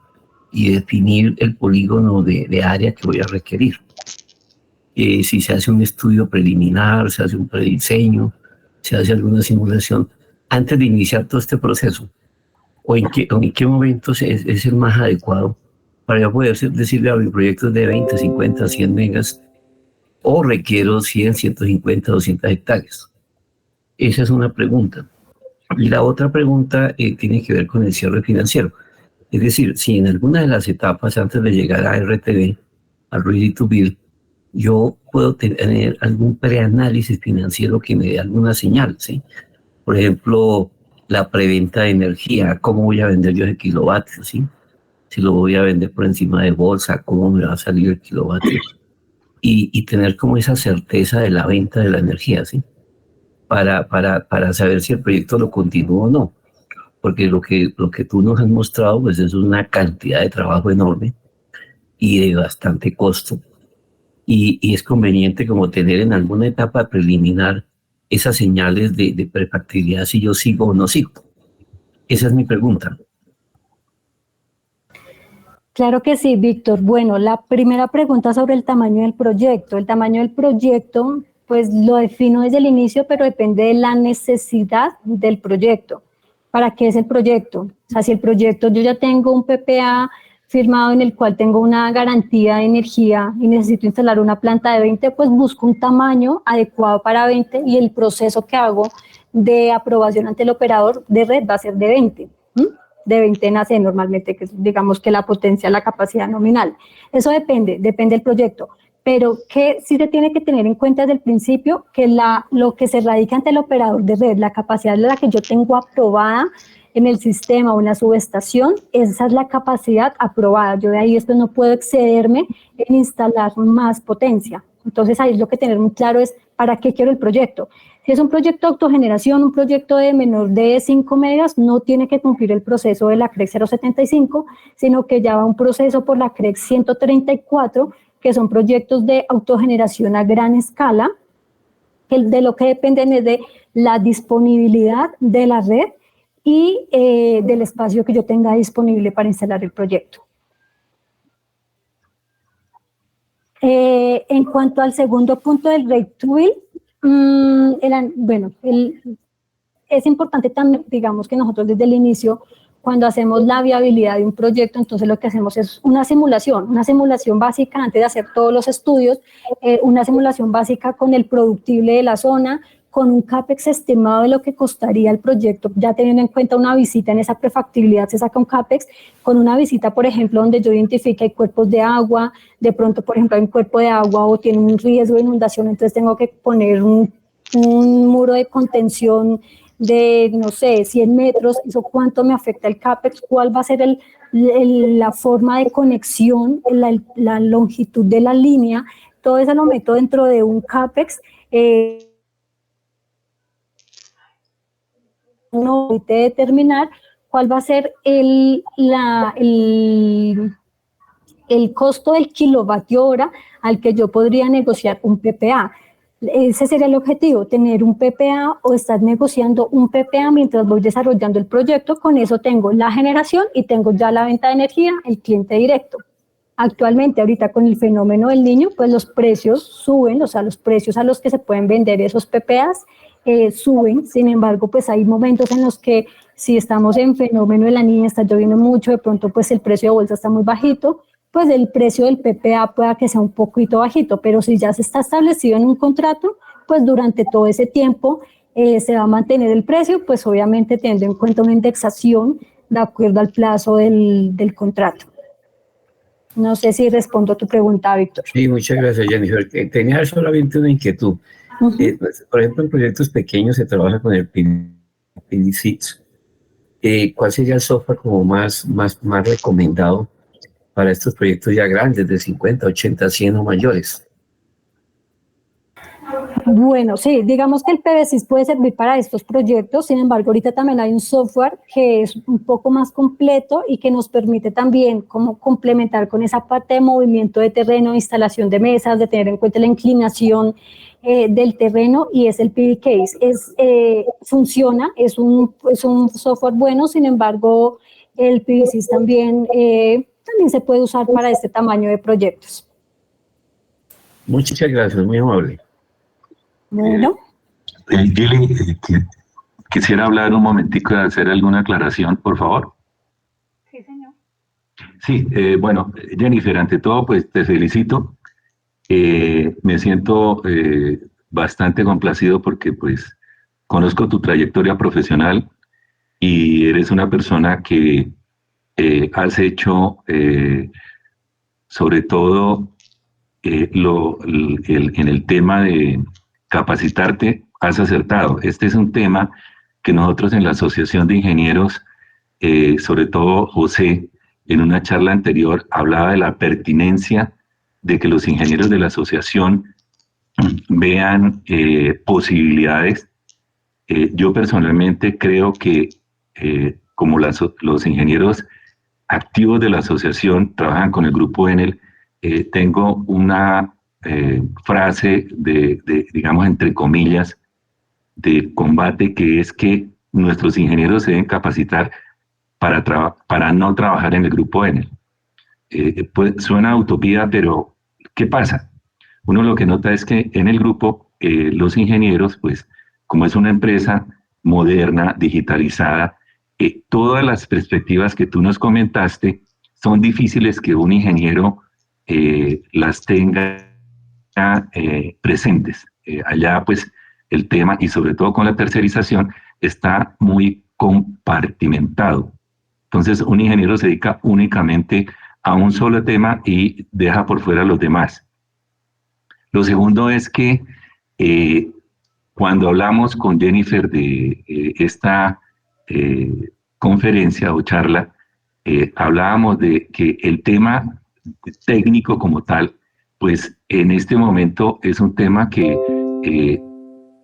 Y definir el polígono de área que voy a requerir? Si se hace un estudio preliminar, se hace un prediseño, se hace alguna simulación antes de iniciar todo este proceso, o en qué momento es el más adecuado para yo poder decirle a mi proyecto de 20, 50, 100 megas, o requiero 100, 150, 200 hectáreas. Esa es una pregunta. Y la otra pregunta tiene que ver con el cierre financiero. Es decir, si en alguna de las etapas antes de llegar a RTV, al Ready to Build, yo puedo tener algún preanálisis financiero que me dé alguna señal, ¿sí? Por ejemplo, la preventa de energía, cómo voy a vender yo ese kilovatio, ¿sí? Si lo voy a vender por encima de bolsa, cómo me va a salir el kilovatio. y tener como esa certeza de la venta de la energía, ¿sí? Para saber si el proyecto lo continúa o no. Porque lo que tú nos has mostrado, pues es una cantidad de trabajo enorme y de bastante costo. Y es conveniente como tener en alguna etapa preliminar esas señales de prefactibilidad si yo sigo o no sigo. Esa es mi pregunta. Claro que sí, Víctor. Bueno, la primera pregunta sobre el tamaño del proyecto. El tamaño del proyecto, pues lo defino desde el inicio, pero depende de la necesidad del proyecto. ¿Para qué es el proyecto? O sea, si el proyecto yo ya tengo un PPA firmado en el cual tengo una garantía de energía y necesito instalar una planta de 20, pues busco un tamaño adecuado para 20 y el proceso que hago de aprobación ante el operador de red va a ser de 20. De 20 nace normalmente, que es, digamos que la potencia, la capacidad nominal. Eso depende del proyecto, pero que sí se tiene que tener en cuenta desde el principio que lo que se radica ante el operador de red, la capacidad de la que yo tengo aprobada en el sistema o en la subestación, esa es la capacidad aprobada. Yo de ahí esto no puedo excederme en instalar más potencia. Entonces ahí lo que tener muy claro es para qué quiero el proyecto. Si es un proyecto de autogeneración, un proyecto de menor de 5 megas, no tiene que cumplir el proceso de la CREC 075, sino que ya va un proceso por la CREC 134, que son proyectos de autogeneración a gran escala, que de lo que dependen es de la disponibilidad de la red y del espacio que yo tenga disponible para instalar el proyecto. En cuanto al segundo punto del rate to build, es importante también, digamos que nosotros desde el inicio, cuando hacemos la viabilidad de un proyecto, entonces lo que hacemos es una simulación básica antes de hacer todos los estudios, una simulación básica con el productible de la zona, con un CAPEX estimado de lo que costaría el proyecto, ya teniendo en cuenta una visita en esa prefactibilidad, se saca un CAPEX, con una visita, por ejemplo, donde yo identifique hay cuerpos de agua, de pronto, por ejemplo, hay un cuerpo de agua o tiene un riesgo de inundación, entonces tengo que poner un muro de contención de, no sé, 100 metros, eso cuánto me afecta el CAPEX, cuál va a ser la forma de conexión, la longitud de la línea, todo eso lo meto dentro de un CAPEX, no permite determinar cuál va a ser el costo del kilovatio hora al que yo podría negociar un PPA. Ese sería el objetivo, tener un PPA o estar negociando un PPA mientras voy desarrollando el proyecto. Con eso tengo la generación y tengo ya la venta de energía, el cliente directo. Actualmente, ahorita con el fenómeno del Niño, pues los precios suben, o sea, los precios a los que se pueden vender esos PPAs suben. Sin embargo, pues hay momentos en los que si estamos en fenómeno de la Niña, está lloviendo mucho, de pronto pues el precio de bolsa está muy bajito, pues el precio del PPA pueda que sea un poquito bajito, pero si ya se está establecido en un contrato, pues durante todo ese tiempo se va a mantener el precio, pues obviamente teniendo en cuenta una indexación de acuerdo al plazo del contrato. No sé si respondo a tu pregunta, Víctor. Sí, muchas gracias, Jennifer. Tenía solamente una inquietud. Pues, por ejemplo, en proyectos pequeños se trabaja con el PDC. ¿Cuál sería el software como más recomendado para estos proyectos ya grandes, de 50, 80, 100 o mayores? Bueno, sí, digamos que el PVSys puede servir para estos proyectos, sin embargo, ahorita también hay un software que es un poco más completo y que nos permite también como complementar con esa parte de movimiento de terreno, instalación de mesas, de tener en cuenta la inclinación del terreno, y es el PDCase. Funciona, es un software bueno, sin embargo, el PVSys también se puede usar para este tamaño de proyectos. Muchas gracias, muy amable. Bueno. Gili, quisiera hablar un momentico de hacer alguna aclaración, por favor. Sí, señor. Sí, bueno, Jennifer, ante todo, pues te felicito. Me siento bastante complacido porque, pues, conozco tu trayectoria profesional y eres una persona que has hecho, sobre todo, en el tema de capacitarte, has acertado. Este es un tema que nosotros en la Asociación de Ingenieros, sobre todo José, en una charla anterior, hablaba de la pertinencia de que los ingenieros de la asociación vean posibilidades. Yo personalmente creo que como los ingenieros activos de la asociación trabajan con el grupo Enel, tengo una frase digamos, entre comillas, de combate, que es que nuestros ingenieros se deben capacitar para no trabajar en el grupo Enel. Pues, suena utopía, pero ¿qué pasa? Uno lo que nota es que en el grupo los ingenieros, pues como es una empresa moderna, digitalizada, todas las perspectivas que tú nos comentaste son difíciles que un ingeniero las tenga presentes. Allá pues el tema, y sobre todo con la tercerización, está muy compartimentado. Entonces un ingeniero se dedica únicamente a un solo tema y deja por fuera los demás. Lo segundo es que cuando hablamos con Jennifer de esta conferencia o charla, hablábamos de que el tema técnico como tal, pues en este momento es un tema que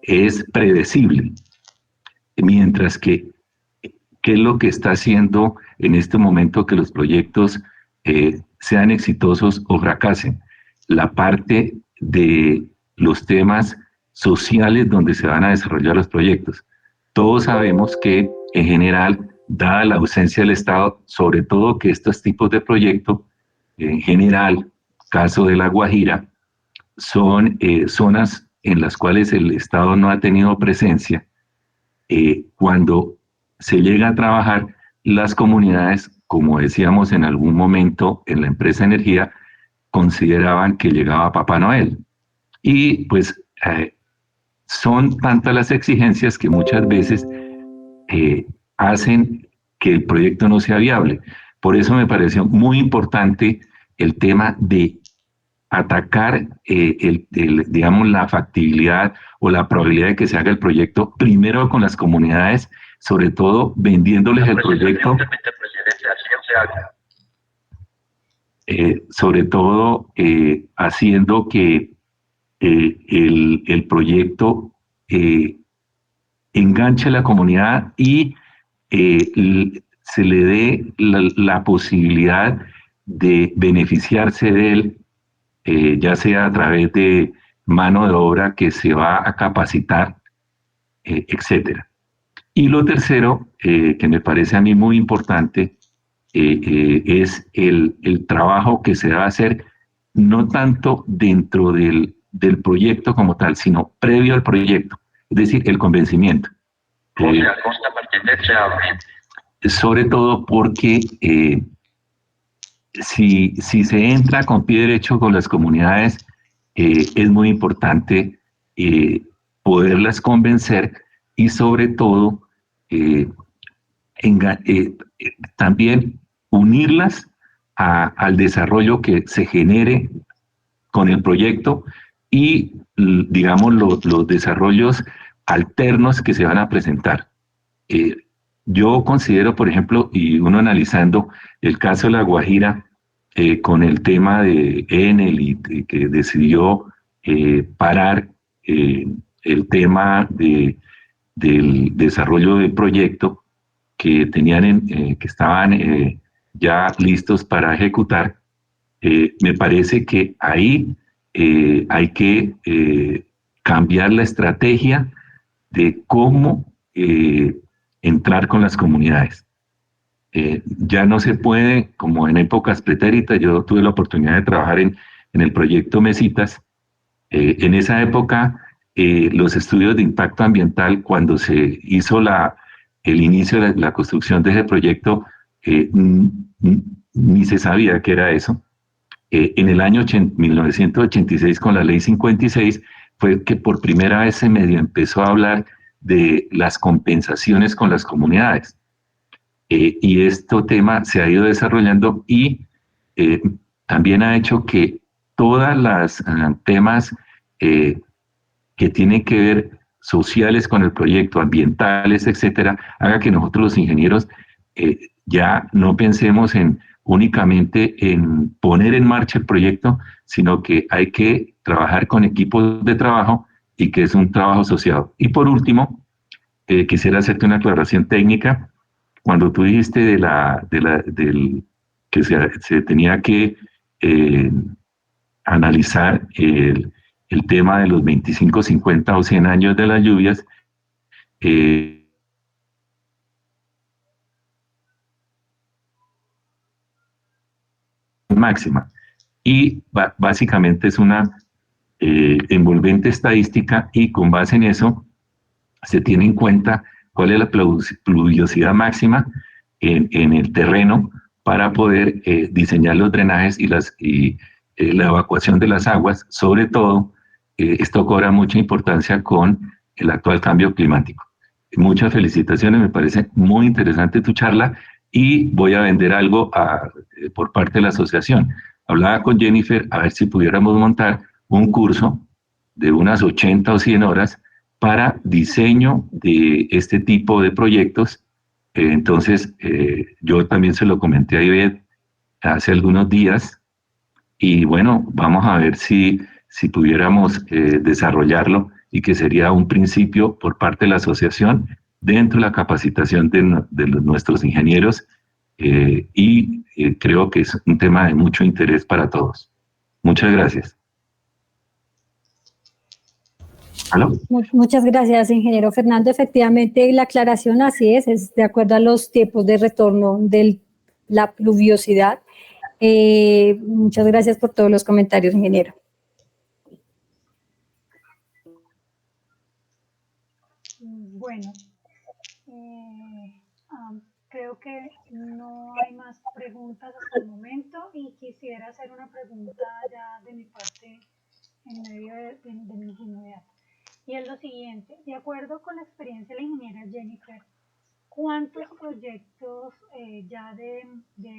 es predecible, mientras que ¿qué es lo que está haciendo en este momento que los proyectos sean exitosos o fracasen? La parte de los temas sociales donde se van a desarrollar los proyectos. Todos sabemos que en general, dada la ausencia del Estado, sobre todo que estos tipos de proyectos, en general, caso de La Guajira, son zonas en las cuales el Estado no ha tenido presencia. Cuando se llega a trabajar, las comunidades, como decíamos en algún momento en la empresa Energía, consideraban que llegaba Papá Noel. Y pues son tantas las exigencias que muchas veces hacen que el proyecto no sea viable. Por eso me pareció muy importante el tema de atacar digamos, la factibilidad o la probabilidad de que se haga el proyecto primero con las comunidades, sobre todo vendiéndoles el proyecto, sobre todo haciendo que el proyecto enganche a la comunidad y se le dé la posibilidad de beneficiarse de él, ya sea a través de mano de obra que se va a capacitar, etcétera. Y lo tercero, que me parece a mí muy importante, es el trabajo que se debe hacer no tanto dentro del proyecto como tal, sino previo al proyecto, es decir, el convencimiento. Sobre todo porque si se entra con pie derecho con las comunidades, es muy importante poderlas convencer y sobre todo también unirlas al desarrollo que se genere con el proyecto y, digamos, los desarrollos alternos que se van a presentar. Yo considero, por ejemplo, y uno analizando el caso de La Guajira, con el tema de Enel y que decidió parar el tema del desarrollo del proyecto que tenían que estaban ya listos para ejecutar, me parece que ahí hay que cambiar la estrategia de cómo entrar con las comunidades. Ya no se puede, como en épocas pretéritas. Yo tuve la oportunidad de trabajar en el proyecto Mesitas. En esa época, los estudios de impacto ambiental, cuando se hizo el inicio de la construcción de ese proyecto, ni se sabía qué era eso. En el año 1986, con la ley 56, fue que por primera vez se medio empezó a hablar de las compensaciones con las comunidades. Y este tema se ha ido desarrollando y también ha hecho que todas las temas que tienen que ver sociales con el proyecto, ambientales, etcétera, haga que nosotros los ingenieros ya no pensemos en únicamente en poner en marcha el proyecto, sino que hay que trabajar con equipos de trabajo y que es un trabajo asociado. Y por último, quisiera hacerte una aclaración técnica. Cuando tú dijiste del que se tenía que analizar el tema de los 25, 50 o 100 años de las lluvias, máxima. Y básicamente es una envolvente estadística y con base en eso se tiene en cuenta cuál es la pluviosidad máxima en el terreno para poder diseñar los drenajes y la evacuación de las aguas. Sobre todo, esto cobra mucha importancia con el actual cambio climático. Muchas felicitaciones, me parece muy interesante tu charla y voy a vender algo por parte de la asociación. Hablaba con Jennifer a ver si pudiéramos montar un curso de unas 80 o 100 horas para diseño de este tipo de proyectos. Entonces, yo también se lo comenté a Ivette hace algunos días y bueno, vamos a ver si pudiéramos desarrollarlo y que sería un principio por parte de la asociación dentro de la capacitación de nuestros ingenieros y creo que es un tema de mucho interés para todos. Muchas gracias. ¿Aló? Muchas gracias, ingeniero Fernando. Efectivamente, la aclaración así es de acuerdo a los tiempos de retorno de la pluviosidad. Muchas gracias por todos los comentarios, ingeniero. Bueno, creo que no hay más preguntas hasta el momento y quisiera hacer una pregunta ya de mi parte en medio de mi ingenuidad. Y es lo siguiente, de acuerdo con la experiencia de la ingeniera Jennifer, ¿cuántos proyectos ya de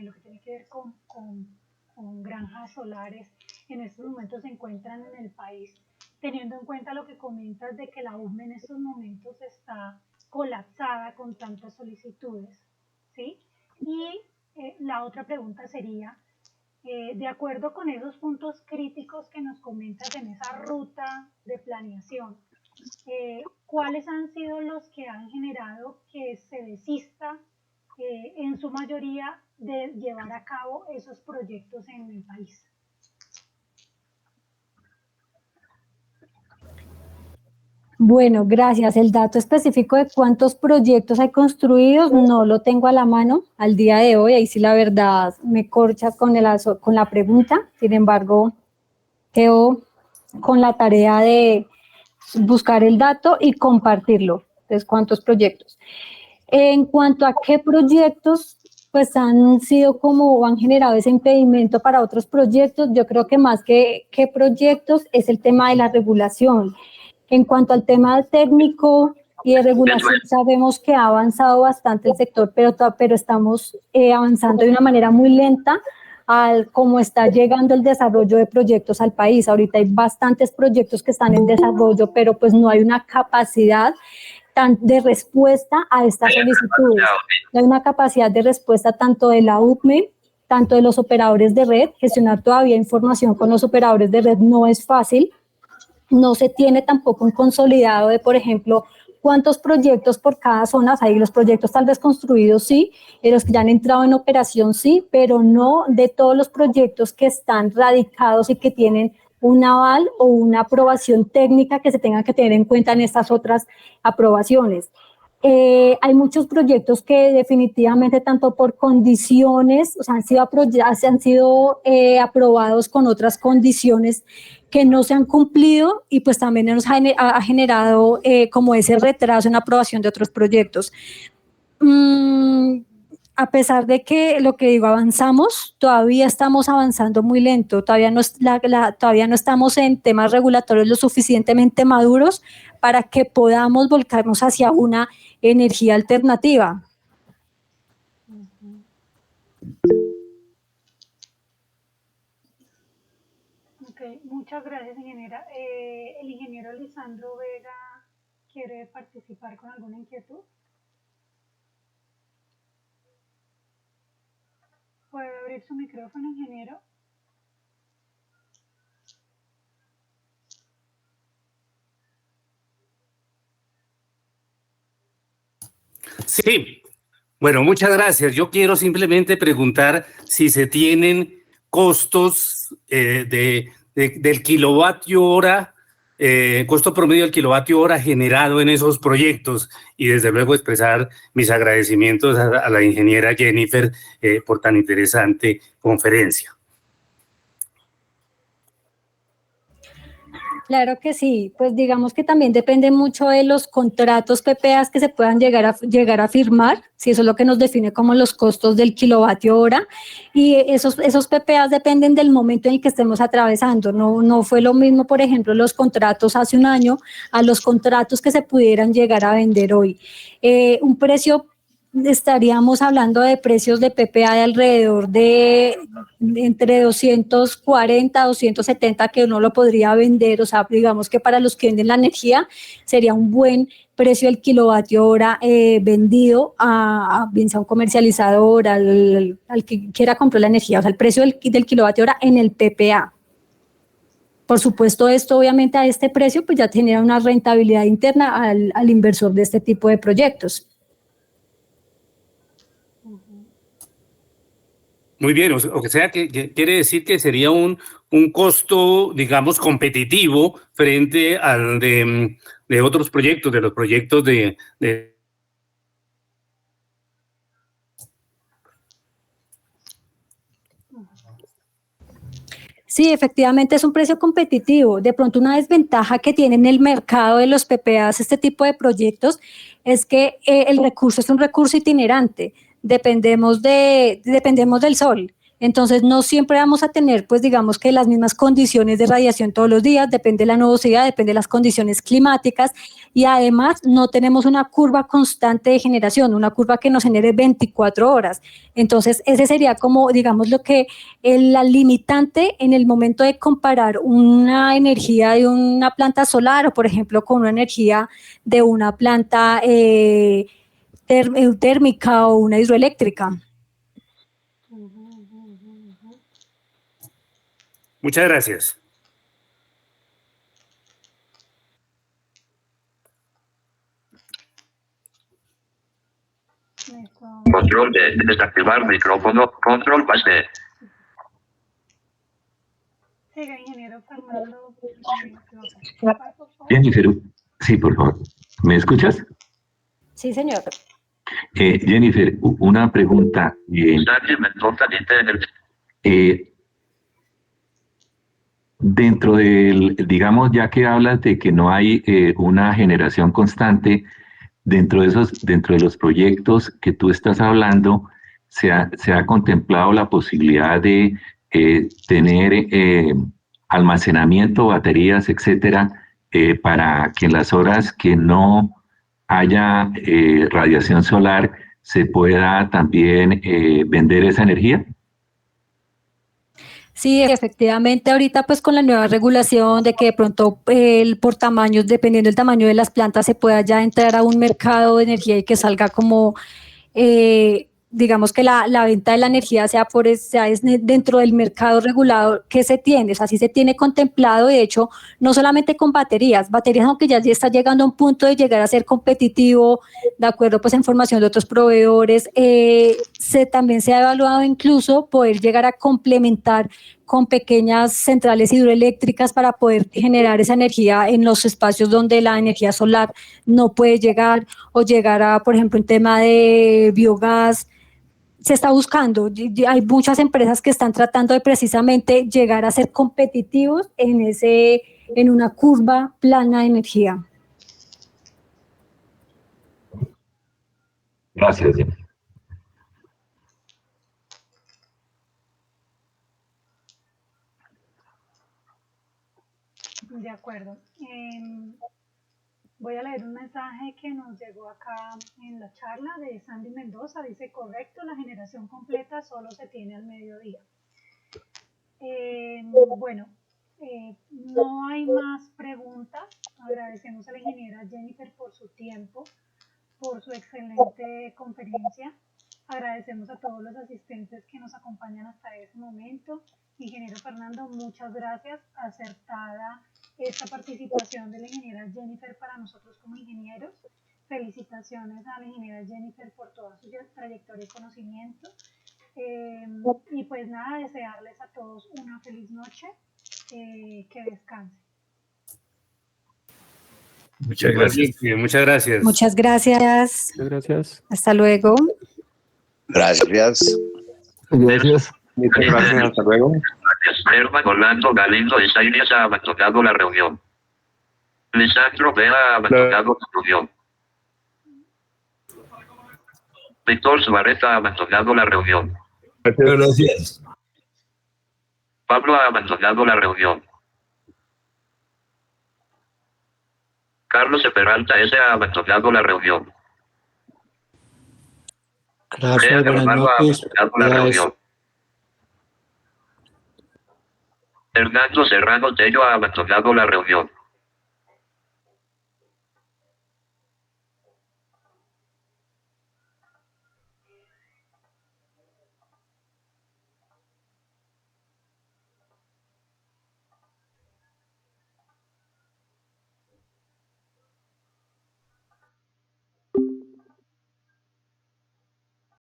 lo que tiene que ver con granjas solares en estos momentos se encuentran en el país? Teniendo en cuenta lo que comentas de que la UME en estos momentos está colapsada con tantas solicitudes, ¿sí? Y la otra pregunta sería, de acuerdo con esos puntos críticos que nos comentas en esa ruta de planeación, ¿cuáles han sido los que han generado que se desista en su mayoría de llevar a cabo esos proyectos en el país? Bueno, gracias. El dato específico de cuántos proyectos hay construidos no lo tengo a la mano al día de hoy. Ahí sí la verdad me corchas con la pregunta. Sin embargo, quedo con la tarea de buscar el dato y compartirlo. Entonces, ¿cuántos proyectos? En cuanto a qué proyectos pues han sido como o han generado ese impedimento para otros proyectos, yo creo que más que qué proyectos es el tema de la regulación. En cuanto al tema técnico y de regulación, sabemos que ha avanzado bastante el sector, pero estamos avanzando de una manera muy lenta al cómo está llegando el desarrollo de proyectos al país. Ahorita hay bastantes proyectos que están en desarrollo, pero pues no hay una capacidad de respuesta a estas solicitudes. No hay una capacidad de respuesta tanto de la UCME, tanto de los operadores de red. Gestionar todavía información con los operadores de red no es fácil. No se tiene tampoco un consolidado de, por ejemplo, cuántos proyectos por cada zona. Hay los proyectos tal vez construidos, sí, y los que ya han entrado en operación, sí, pero no de todos los proyectos que están radicados y que tienen un aval o una aprobación técnica que se tenga que tener en cuenta en estas otras aprobaciones. Hay muchos proyectos que definitivamente tanto por condiciones, o sea, han sido aprobados con otras condiciones que no se han cumplido y pues también nos ha generado como ese retraso en la aprobación de otros proyectos. A pesar de que lo que digo, avanzamos, todavía estamos avanzando muy lento, todavía todavía no estamos en temas regulatorios lo suficientemente maduros para que podamos volcarnos hacia una energía alternativa. Ok, muchas gracias, ingeniera. El ingeniero Lisandro Vega quiere participar con alguna inquietud. Puede abrir abrir su micrófono, ingeniero? Sí, bueno, muchas gracias. Yo quiero simplemente preguntar si se tienen costos del kilovatio hora, costo promedio del kilovatio hora generado en esos proyectos y desde luego expresar mis agradecimientos a la ingeniera Jennifer por tan interesante conferencia. Claro que sí, pues digamos que también depende mucho de los contratos PPAs que se puedan llegar a firmar, si eso es lo que nos define como los costos del kilovatio hora, y esos PPAs dependen del momento en el que estemos atravesando, no fue lo mismo, por ejemplo, los contratos hace un año a los contratos que se pudieran llegar a vender hoy. Un precio estaríamos hablando de precios de PPA de alrededor de entre 240 a 270 que uno lo podría vender, o sea, digamos que para los que venden la energía sería un buen precio del kilovatio hora vendido a bien sea un comercializador, al que quiera comprar la energía, o sea, el precio del kilovatio hora en el PPA. Por supuesto, esto obviamente a este precio pues ya genera una rentabilidad interna al inversor de este tipo de proyectos. Muy bien, o sea que quiere decir que sería un costo, digamos, competitivo frente al de otros proyectos, de los proyectos de. Sí, efectivamente es un precio competitivo. De pronto una desventaja que tiene en el mercado de los PPAs este tipo de proyectos es que el recurso es un recurso itinerante. Dependemos del sol. Entonces no siempre vamos a tener, pues digamos que las mismas condiciones de radiación todos los días, depende de la nubosidad, depende de las condiciones climáticas y además no tenemos una curva constante de generación, una curva que nos genere 24 horas. Entonces ese sería como, digamos, lo que la limitante en el momento de comparar una energía de una planta solar o, por ejemplo, con una energía de una planta térmica o una hidroeléctrica. Muchas gracias. Control de desactivar micrófono. Control más de. Siga, ingeniero Fernando. Jennifer, sí, por favor. ¿Me escuchas? Sí, señor. Jennifer, una pregunta. Dentro del, digamos, ya que hablas de que no hay una generación constante, dentro de los proyectos que tú estás hablando, se ha contemplado la posibilidad de tener almacenamiento, baterías, etcétera, para que en las horas que no haya radiación solar se pueda también vender esa energía. Sí, efectivamente, ahorita pues con la nueva regulación de que de pronto por tamaños, dependiendo del tamaño de las plantas, se pueda ya entrar a un mercado de energía y que salga como, digamos que la venta de la energía sea dentro del mercado regulado que se tiene, o sea, sí se tiene contemplado, de hecho, no solamente con baterías, aunque ya está llegando a un punto de llegar a ser competitivo, de acuerdo pues a información de otros proveedores, también se ha evaluado incluso poder llegar a complementar con pequeñas centrales hidroeléctricas para poder generar esa energía en los espacios donde la energía solar no puede llegar o llegar a, por ejemplo, en tema de biogás. Se está buscando, hay muchas empresas que están tratando de precisamente llegar a ser competitivos en una curva plana de energía. Gracias, Jennifer. De acuerdo. Voy a leer un mensaje que nos llegó acá en la charla de Sandy Mendoza. Dice, correcto, la generación completa solo se tiene al mediodía. Bueno, no hay más preguntas. Agradecemos a la ingeniera Jennifer por su tiempo, por su excelente conferencia. Agradecemos a todos los asistentes que nos acompañan hasta ese momento. Ingeniero Fernando, muchas gracias. Acertada esta participación de la ingeniera Jennifer para nosotros como ingenieros. Felicitaciones a la ingeniera Jennifer por toda su trayectoria y conocimiento. Y pues nada, desearles a todos una feliz noche, que descansen. Muchas gracias. Muchas gracias. Muchas gracias. Muchas gracias. Hasta luego. Gracias. Gracias. Muchas gracias. Hasta luego. Herman Orlando Galindo Estaines ha abandonado la reunión. Lisandro Vea ha abandonado la reunión. Víctor Suárez ha abandonado la reunión. Gracias. Pablo ha abandonado la reunión. Carlos de Peralta S. ha abandonado la reunión. Gracias, buenas noches. Ha abandonado la reunión. Hernando Serrano Tello ha abandonado la reunión.